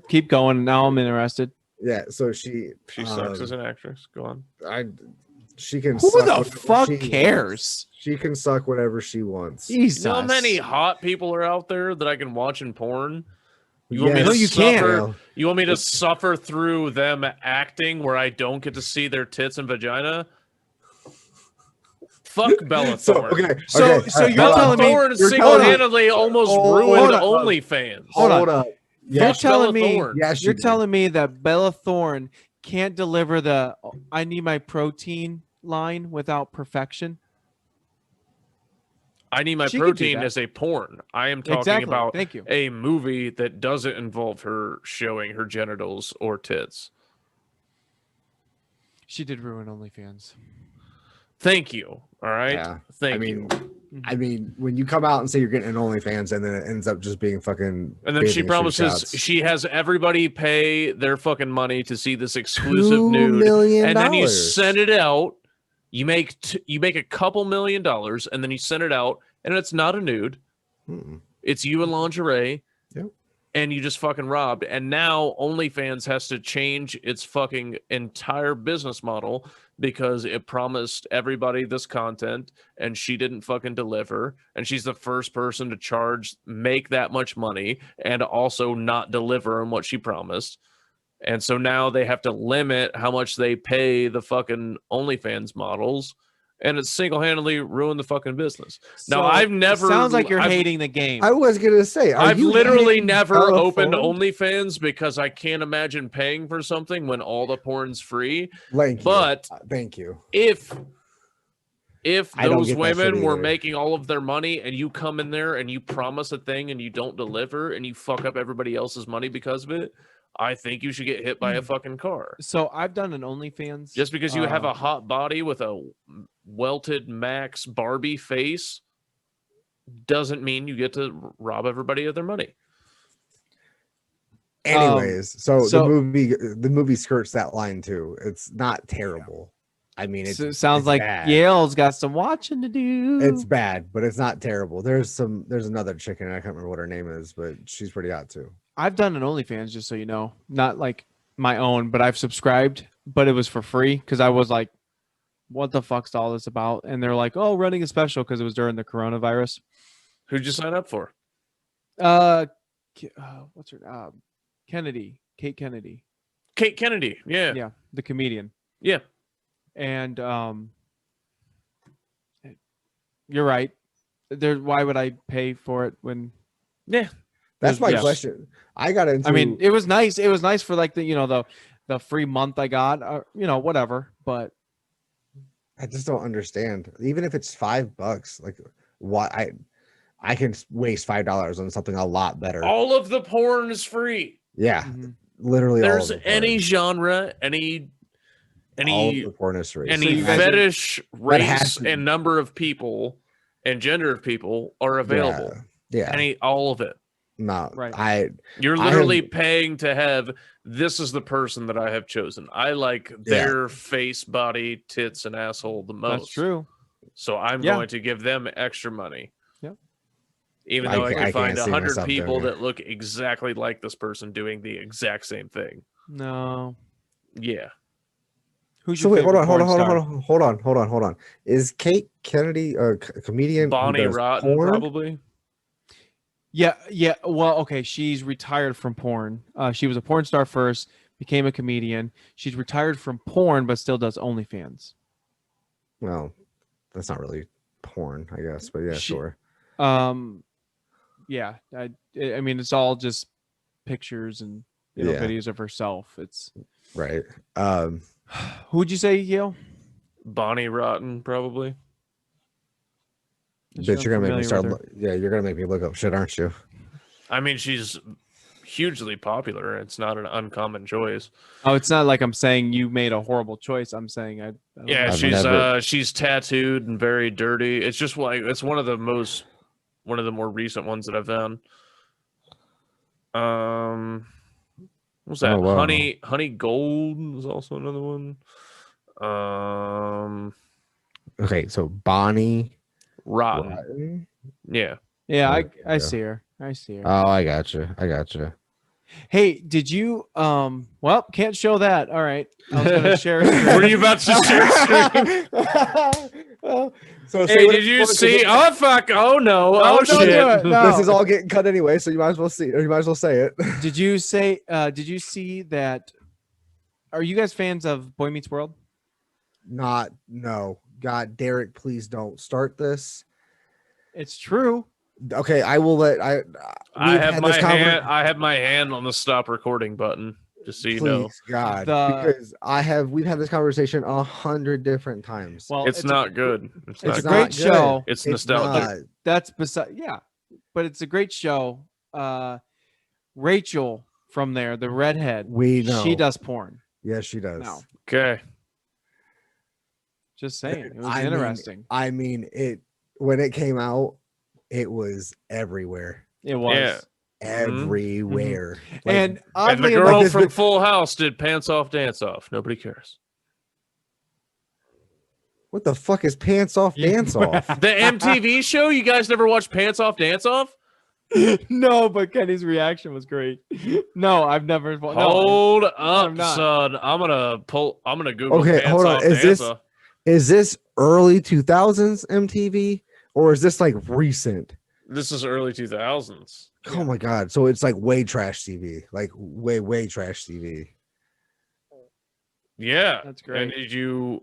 Speaker 4: Keep going. Now I'm interested.
Speaker 3: Yeah, so she
Speaker 2: sucks as an actress. Go on.
Speaker 3: She can
Speaker 4: Who
Speaker 3: suck
Speaker 4: the
Speaker 3: whatever
Speaker 4: fuck
Speaker 3: she
Speaker 4: cares?
Speaker 3: wants. She can suck whatever she wants.
Speaker 4: Jesus.
Speaker 2: You know how many hot people are out there that I can watch in porn? You
Speaker 3: Yes. No,
Speaker 4: you can't.
Speaker 2: suffer? You want me to suffer through them acting where I don't get to see their tits and vagina? Fuck Bella Thorne.
Speaker 4: So
Speaker 3: all right,
Speaker 4: you're
Speaker 3: Bella
Speaker 4: telling me
Speaker 2: Thorne
Speaker 4: you're
Speaker 2: single-handedly almost ruined OnlyFans.
Speaker 3: Hold up.
Speaker 4: You're
Speaker 2: Fuck
Speaker 4: telling
Speaker 2: Bella
Speaker 4: me
Speaker 2: Thorne.
Speaker 3: Yes,
Speaker 4: you're
Speaker 3: did.
Speaker 4: telling me that Bella Thorne can't deliver the I need my protein line without perfection?
Speaker 2: I Need My
Speaker 4: She could do
Speaker 2: Protein
Speaker 4: that.
Speaker 2: is a porn. I am talking
Speaker 4: Exactly.
Speaker 2: about
Speaker 4: Thank you.
Speaker 2: a movie that doesn't involve her showing her genitals or tits.
Speaker 4: She did ruin OnlyFans.
Speaker 2: Thank you. All right.
Speaker 3: Yeah.
Speaker 2: Thank you.
Speaker 3: I mean, when you come out and say you're getting an OnlyFans and then it ends up just being fucking.
Speaker 2: And then she
Speaker 3: bathing suit
Speaker 2: promises
Speaker 3: shots.
Speaker 2: she has everybody pay their fucking money to see this exclusive
Speaker 3: $2
Speaker 2: nude,
Speaker 3: million.
Speaker 2: and then you send it out. You make a couple $1 million, and then you send it out, and it's not a nude.
Speaker 3: Mm-mm.
Speaker 2: It's you in lingerie.
Speaker 3: Yep.
Speaker 2: And you just fucking robbed. And now OnlyFans has to change its fucking entire business model because it promised everybody this content and she didn't fucking deliver. And she's the first person to make that much money and also not deliver on what she promised. And so now they have to limit how much they pay the fucking OnlyFans models. And it's single-handedly ruined the fucking business. Now, I've never...
Speaker 4: Sounds like you're hating the game.
Speaker 3: I was gonna say,
Speaker 2: I've literally never
Speaker 3: Bella
Speaker 2: opened
Speaker 3: Thorne?
Speaker 2: OnlyFans because I can't imagine paying for something when all the porn's free.
Speaker 3: Thank you.
Speaker 2: But
Speaker 3: Thank you.
Speaker 2: if
Speaker 3: I don't
Speaker 2: those
Speaker 3: get that shit
Speaker 2: women were
Speaker 3: either.
Speaker 2: making all of their money and you come in there and you promise a thing and you don't deliver and you fuck up everybody else's money because of it, I think you should get hit by a fucking car.
Speaker 4: So I've done an OnlyFans.
Speaker 2: Just because you have a hot body with a welted Max Barbie face doesn't mean you get to rob everybody of their money.
Speaker 3: Anyways, so
Speaker 4: so-
Speaker 3: the movie skirts that line too. It's not terrible. I mean,
Speaker 4: So it
Speaker 3: it's
Speaker 4: sounds like
Speaker 3: bad.
Speaker 4: Yale's got some watching to do.
Speaker 3: It's bad, but it's not terrible. There's another chicken. I can't remember what her name is, but she's pretty hot too.
Speaker 4: I've done an OnlyFans, just so you know, not like my own, but I've subscribed, but it was for free because I was like, what the fuck's all this about? And they're like, oh, running a special because it was during the coronavirus.
Speaker 2: Who'd you sign up for?
Speaker 4: What's her Kennedy, Kate Kennedy.
Speaker 2: Kate Kennedy. Yeah.
Speaker 4: Yeah, the comedian.
Speaker 2: Yeah.
Speaker 4: And you're right. Why would I pay for it when?
Speaker 2: Yeah.
Speaker 3: That's my
Speaker 4: Yes.
Speaker 3: question. I got into.
Speaker 4: I mean, it was nice. It was nice for like the free month I got, whatever. But
Speaker 3: I just don't understand. Even if it's $5, like why I can waste $5 on something a lot better.
Speaker 2: All of the porn is free.
Speaker 3: Yeah,
Speaker 4: Mhm.
Speaker 3: literally.
Speaker 2: There's
Speaker 3: all of the
Speaker 2: any
Speaker 3: porn.
Speaker 2: genre, any
Speaker 3: All of the porn is free.
Speaker 2: any
Speaker 4: So you guys-
Speaker 2: fetish,
Speaker 3: That has
Speaker 2: race,
Speaker 3: to-
Speaker 2: and number of people and gender of people are available.
Speaker 3: Yeah. Yeah.
Speaker 2: all of it.
Speaker 3: No.
Speaker 4: Right.
Speaker 2: You're
Speaker 3: I
Speaker 2: literally
Speaker 3: have-
Speaker 2: paying to have. This is the person that I have chosen. I like their face, body, tits, and asshole the most.
Speaker 4: That's true.
Speaker 2: So I'm
Speaker 4: Yeah.
Speaker 2: going to give them extra money.
Speaker 4: Yep.
Speaker 2: Even
Speaker 3: I
Speaker 2: though I
Speaker 3: can't
Speaker 2: could find
Speaker 3: see
Speaker 2: 100
Speaker 3: myself doing
Speaker 2: people
Speaker 3: it.
Speaker 2: that look exactly like this person doing the exact same thing.
Speaker 4: No.
Speaker 2: Yeah.
Speaker 4: Who's
Speaker 3: So
Speaker 4: your
Speaker 3: wait, hold
Speaker 4: favorite
Speaker 3: on, hold on,
Speaker 4: porn
Speaker 3: hold on,
Speaker 4: star?
Speaker 3: hold on. Is Kate Kennedy a comedian? who
Speaker 2: Bonnie
Speaker 3: does
Speaker 2: Rotten,
Speaker 3: porn?
Speaker 2: probably.
Speaker 4: Yeah. Well, okay. She's retired from porn. She was a porn star first, became a comedian. She's retired from porn, but still does OnlyFans.
Speaker 3: Well, that's not really porn, I guess, but yeah,
Speaker 4: She-
Speaker 3: sure.
Speaker 4: Yeah. I mean, it's all just pictures and
Speaker 3: Yeah.
Speaker 4: videos of herself. It's
Speaker 3: Right.
Speaker 4: who would you say, Yale?
Speaker 2: Bonnie Rotten, probably.
Speaker 3: Bitch, you're gonna make me
Speaker 4: Unfamiliar
Speaker 3: start.
Speaker 4: with her.
Speaker 3: Yeah, you're gonna make me look up shit, aren't you?
Speaker 2: I mean, she's hugely popular. It's not an uncommon choice.
Speaker 4: Oh, it's not like I'm saying you made a horrible choice. I'm saying I don't
Speaker 2: Yeah,
Speaker 4: know.
Speaker 3: I've
Speaker 2: she's
Speaker 3: never-
Speaker 2: she's tattooed and very dirty. It's just like it's one of the more recent ones that I've found. What was that?
Speaker 3: Oh, wow.
Speaker 2: Honey Gold was also another one.
Speaker 3: Okay, so Bonnie
Speaker 2: Rotten.
Speaker 3: Rotten?
Speaker 2: Yeah.
Speaker 4: Yeah,
Speaker 3: There we
Speaker 4: I
Speaker 3: go.
Speaker 4: see her. I see her.
Speaker 3: Oh, I got you.
Speaker 4: Hey, did you well, can't show that. All right. I was gonna share
Speaker 2: Were you about to share screen?
Speaker 3: So
Speaker 2: Hey, did you see? Oh fuck! Oh no!
Speaker 4: No,
Speaker 2: Oh
Speaker 4: don't do
Speaker 2: shit!
Speaker 4: it. No.
Speaker 3: This is all getting cut anyway, so you might as well see, or you might as well say it.
Speaker 4: Did you see that? Are you guys fans of Boy Meets World?
Speaker 3: No. God, Derek, please don't start this.
Speaker 4: It's true.
Speaker 3: Okay, I will let
Speaker 2: I
Speaker 3: we've
Speaker 2: have
Speaker 3: had
Speaker 2: my
Speaker 3: this
Speaker 2: hand. I have my hand on the stop recording button, just so you know.
Speaker 3: Please, God,
Speaker 4: The-
Speaker 3: because we've had this conversation 100 different times.
Speaker 4: Well,
Speaker 2: It's not good. It's
Speaker 4: It's
Speaker 2: not
Speaker 4: a
Speaker 2: good.
Speaker 4: great
Speaker 3: not good.
Speaker 4: show.
Speaker 2: It's
Speaker 3: It's
Speaker 2: nostalgic.
Speaker 3: not.
Speaker 4: That's beside but it's a great show. Rachel from there, the redhead.
Speaker 3: We know.
Speaker 4: She does porn.
Speaker 3: Yes, she does.
Speaker 4: No.
Speaker 2: Okay.
Speaker 4: Just saying. It was
Speaker 3: I mean,
Speaker 4: interesting.
Speaker 3: I mean, it when it came out, it was everywhere.
Speaker 4: It was.
Speaker 2: Yeah.
Speaker 3: Everywhere. Like,
Speaker 4: And
Speaker 2: And the
Speaker 4: oddly
Speaker 2: girl
Speaker 4: enough,
Speaker 3: this
Speaker 2: from
Speaker 3: bit-
Speaker 2: Full House did Pants Off, Dance Off. Nobody cares.
Speaker 3: what the fuck is Pants Off, Dance Off?
Speaker 2: The MTV show? You guys never watched Pants Off, Dance Off?
Speaker 4: no, but Kenny's reaction was great. No, I've never. No,
Speaker 2: Hold
Speaker 4: I'm
Speaker 2: up,
Speaker 4: not.
Speaker 2: son. I'm gonna Google
Speaker 3: Okay,
Speaker 2: Pants
Speaker 3: hold on.
Speaker 2: Off,
Speaker 3: Is
Speaker 2: Dance
Speaker 3: this-
Speaker 2: Off.
Speaker 3: Is this early 2000s MTV or is this like recent?
Speaker 2: This is early 2000s.
Speaker 3: Oh my god! So it's like way trash TV, like way trash TV.
Speaker 2: Yeah.
Speaker 4: That's great.
Speaker 2: And did you?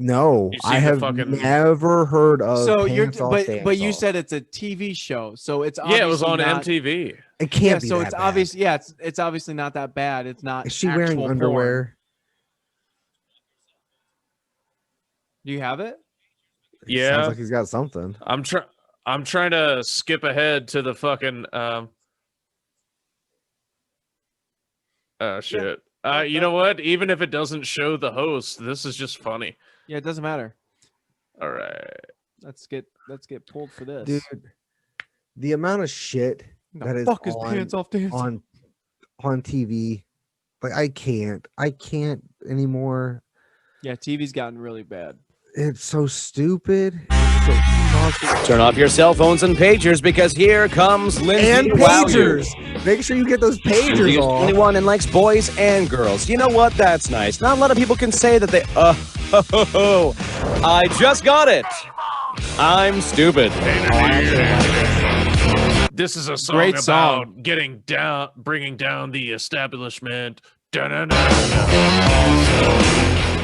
Speaker 3: No,
Speaker 2: You see
Speaker 3: I
Speaker 2: the
Speaker 3: have
Speaker 2: fucking-
Speaker 3: never heard of.
Speaker 4: So you're,
Speaker 3: Pants Off,
Speaker 4: but
Speaker 3: Dance
Speaker 4: you
Speaker 3: Off.
Speaker 4: said it's a TV show, so it's
Speaker 2: Yeah, it was on
Speaker 4: obviously not,
Speaker 2: MTV.
Speaker 3: It can't
Speaker 4: Yeah,
Speaker 3: be.
Speaker 4: so
Speaker 3: that
Speaker 4: it's
Speaker 3: bad.
Speaker 4: obvious. Yeah, it's obviously not that bad. It's not.
Speaker 3: Is she wearing
Speaker 4: actual porn.
Speaker 3: underwear?
Speaker 4: Do you have it?
Speaker 2: Yeah.
Speaker 3: Sounds like he's got something.
Speaker 2: I'm trying to skip ahead to the fucking shit. You know what? Even if it doesn't show the host, this is just funny.
Speaker 4: Yeah, it doesn't matter.
Speaker 2: All right.
Speaker 4: Let's get pulled for this.
Speaker 3: Dude, the amount of shit
Speaker 4: the
Speaker 3: that is
Speaker 4: fuck is
Speaker 3: on,
Speaker 4: Pants Off Dance?
Speaker 3: on TV, like I can't anymore.
Speaker 4: Yeah, TV's gotten really bad.
Speaker 3: It's so stupid. It's so fucking-
Speaker 9: Turn off your cell phones and pagers because here comes Lindsay.
Speaker 3: and
Speaker 9: to wow you.
Speaker 3: pagers. Make sure you get those
Speaker 9: Lindsay
Speaker 3: pagers
Speaker 9: is
Speaker 3: off.
Speaker 9: 21 and likes boys and girls. You know what? That's nice. Not a lot of people can say that they. I just got it. I'm stupid.
Speaker 2: This is a song
Speaker 4: Great
Speaker 2: about
Speaker 4: song.
Speaker 2: getting down, bringing down the establishment. Dun-dun-dun-dun.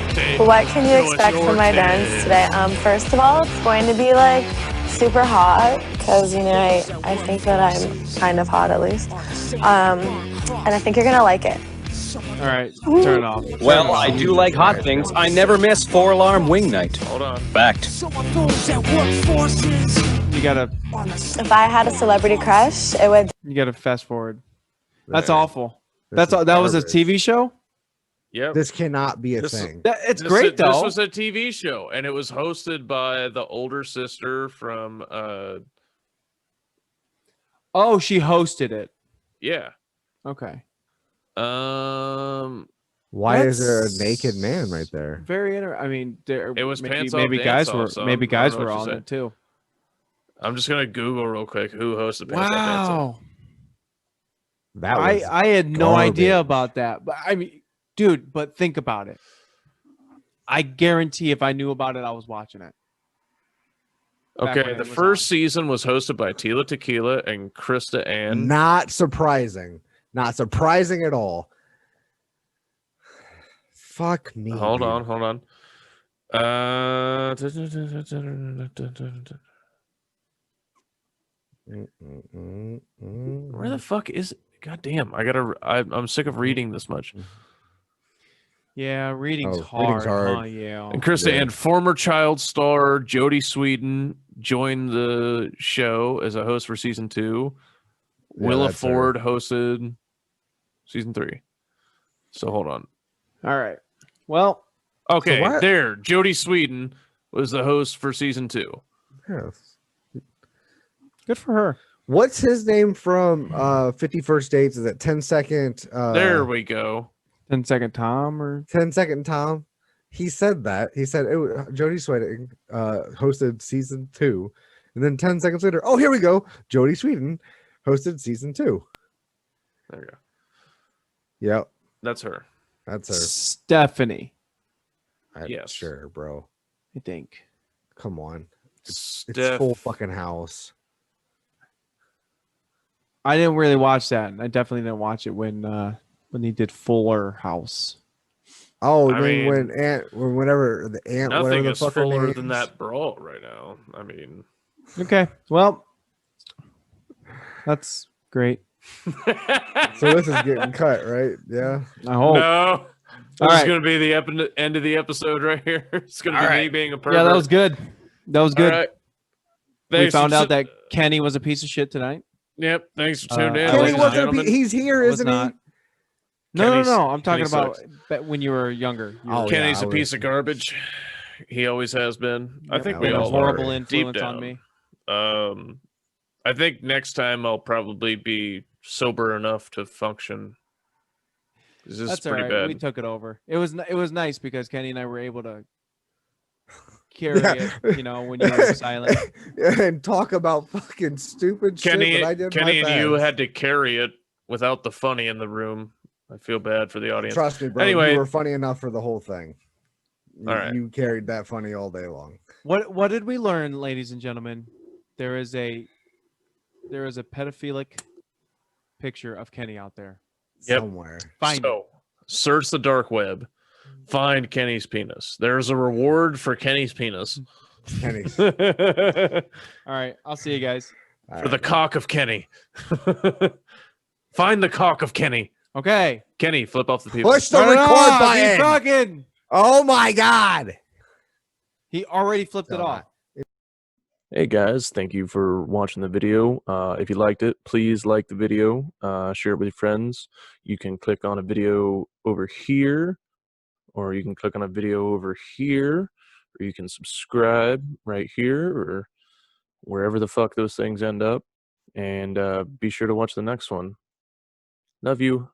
Speaker 2: Also,
Speaker 10: What can you
Speaker 2: show us
Speaker 10: expect
Speaker 2: your
Speaker 10: from my dance
Speaker 2: tits.
Speaker 10: today? First of all, it's going to be like super hot because I think that I'm kind of hot at least, and I think you're gonna like it.
Speaker 4: All right, turn it off.
Speaker 9: Well, I do like hot things. I never miss 4-alarm wing night.
Speaker 2: Hold on.
Speaker 9: Fact.
Speaker 4: You gotta
Speaker 10: If I had a celebrity crush, it would.
Speaker 4: fast forward. That's
Speaker 3: Right.
Speaker 4: awful.
Speaker 3: This
Speaker 4: That's
Speaker 3: is
Speaker 4: all. That was a
Speaker 3: garbage.
Speaker 4: TV show.
Speaker 2: Yep.
Speaker 3: This cannot be a
Speaker 2: This is-
Speaker 3: thing.
Speaker 4: It's
Speaker 2: This
Speaker 4: great
Speaker 2: is- This
Speaker 4: though.
Speaker 2: was a TV show, and it was hosted by the older sister from
Speaker 4: Oh, she hosted it.
Speaker 2: Yeah.
Speaker 4: Okay.
Speaker 3: Why is there a naked man right there?
Speaker 4: Very interesting. I mean,
Speaker 2: It was Pants Off,
Speaker 4: maybe
Speaker 2: Dance
Speaker 4: guys
Speaker 2: Off,
Speaker 4: were
Speaker 2: so
Speaker 4: maybe
Speaker 2: I don't
Speaker 4: guys
Speaker 2: know
Speaker 4: were
Speaker 2: what you
Speaker 4: on
Speaker 2: say.
Speaker 4: it too.
Speaker 2: I'm just gonna Google real quick who hosted Pants Off, Dance Off.
Speaker 4: Wow.
Speaker 3: That was
Speaker 4: I had no idea
Speaker 3: garbage.
Speaker 4: about that. But I mean, dude, but think about it. I guarantee if I knew about it, I was watching it. Back
Speaker 2: Okay,
Speaker 4: when
Speaker 2: the
Speaker 4: it was
Speaker 2: first
Speaker 4: on.
Speaker 2: season was hosted by Tila Tequila and Krista Ann.
Speaker 3: Not surprising. Not surprising at all. Fuck me.
Speaker 2: Hold
Speaker 3: dude.
Speaker 2: on. Where the fuck is it? God damn, I'm sick of reading this much.
Speaker 4: Yeah, reading's hard.
Speaker 3: Reading's hard.
Speaker 4: Huh? Yeah.
Speaker 2: And Krista
Speaker 3: Yeah.
Speaker 2: Ann, former child star Jodie Sweden, joined the show as a host for season 2.
Speaker 3: Yeah,
Speaker 2: Willa
Speaker 3: that's her.
Speaker 2: Ford hosted season 3. So hold on.
Speaker 4: All right. Well,
Speaker 2: Okay,
Speaker 3: why-
Speaker 2: there. Jodie Sweden was the host for season 2.
Speaker 3: Yes.
Speaker 4: good for her.
Speaker 3: What's his name from 50 First Dates? Is it 10 Second?
Speaker 2: There we go.
Speaker 4: 10-second Tom or
Speaker 3: 10 Second Tom. He said that. He said it was Jodie Sweden hosted season 2. And then 10 seconds later, oh, here we go. Jodie Sweden hosted season 2.
Speaker 2: There we go.
Speaker 3: Yep.
Speaker 2: That's her.
Speaker 3: That's her.
Speaker 4: Stephanie,
Speaker 2: Yes.
Speaker 3: Sure, bro.
Speaker 4: I think.
Speaker 3: Come on. It's
Speaker 2: Steph.
Speaker 3: full fucking house.
Speaker 4: I didn't really watch that. I definitely didn't watch it when he did Fuller House.
Speaker 3: Oh,
Speaker 2: I
Speaker 3: then
Speaker 2: mean,
Speaker 3: whenever the ant, whatever
Speaker 2: Nothing
Speaker 3: the
Speaker 2: is
Speaker 3: fuck her
Speaker 2: fuller
Speaker 3: name
Speaker 2: than
Speaker 3: is.
Speaker 2: that brawl right now. I mean,
Speaker 4: Okay. Well, that's great.
Speaker 3: So this is getting cut, right? Yeah.
Speaker 4: I hope.
Speaker 2: no. This
Speaker 4: All
Speaker 2: is
Speaker 4: right.
Speaker 2: going to be the end of the episode right here. It's going to be
Speaker 4: All
Speaker 2: me
Speaker 4: right.
Speaker 2: being a pervert.
Speaker 4: Yeah, that was good. That was good.
Speaker 2: All right.
Speaker 4: We
Speaker 2: Thanks
Speaker 4: found
Speaker 2: for
Speaker 4: out that Kenny was a piece of shit tonight.
Speaker 2: Yep. Thanks for tuning in,
Speaker 4: I
Speaker 3: Kenny
Speaker 2: ladies and
Speaker 3: wasn't.
Speaker 2: gentlemen.
Speaker 3: He's here,
Speaker 4: I was
Speaker 3: isn't
Speaker 4: not.
Speaker 3: he?
Speaker 4: No,
Speaker 2: Kenny's-
Speaker 4: I'm talking
Speaker 2: Kenny
Speaker 4: about
Speaker 2: sucks.
Speaker 4: when you were younger. You
Speaker 3: Oh,
Speaker 4: were
Speaker 2: Kenny's
Speaker 3: yeah,
Speaker 2: a piece of garbage. He always has been. I think we
Speaker 3: been
Speaker 4: a
Speaker 3: all
Speaker 2: all
Speaker 4: horrible
Speaker 2: are.
Speaker 4: influence
Speaker 2: Deep
Speaker 4: on
Speaker 2: down.
Speaker 4: me.
Speaker 2: I think next time I'll probably be sober enough to function. This is
Speaker 4: That's all
Speaker 2: pretty
Speaker 4: right.
Speaker 2: bad.
Speaker 4: We took it over. It was nice because Kenny and I were able to carry
Speaker 3: Yeah.
Speaker 4: it. You know, when you were silent.
Speaker 3: And talk about fucking stupid
Speaker 2: Kenny,
Speaker 3: shit that I did.
Speaker 2: Kenny
Speaker 3: my
Speaker 2: and you
Speaker 3: best.
Speaker 2: had to carry it without the funny in the room. I feel bad for the audience.
Speaker 3: Trust me, bro.
Speaker 2: Anyway.
Speaker 3: You were funny enough for the whole thing.
Speaker 2: All right.
Speaker 3: You carried that funny all day long.
Speaker 4: What did we learn, ladies and gentlemen? There is a pedophilic picture of Kenny out there.
Speaker 2: Yep.
Speaker 3: Somewhere.
Speaker 4: Find it.
Speaker 2: So, search the dark web. Find Kenny's penis. There's a reward for Kenny's penis.
Speaker 3: Kenny.
Speaker 2: For
Speaker 4: All right, I'll see you guys.
Speaker 2: the cock of Kenny. Find the cock of Kenny.
Speaker 4: Okay.
Speaker 2: Kenny, flip off the people.
Speaker 3: Push the
Speaker 4: No,
Speaker 3: record
Speaker 4: keep
Speaker 3: button.
Speaker 4: talking.
Speaker 3: Oh my god.
Speaker 4: He already flipped it
Speaker 3: Still
Speaker 4: off.
Speaker 2: Hey guys, thank you for watching the video. If you liked it, please like the video, share it with your friends. You can click on a video over here, or you can click on a video over here, or you can subscribe right here, or wherever the fuck those things end up. And be sure to watch the next one. Love you.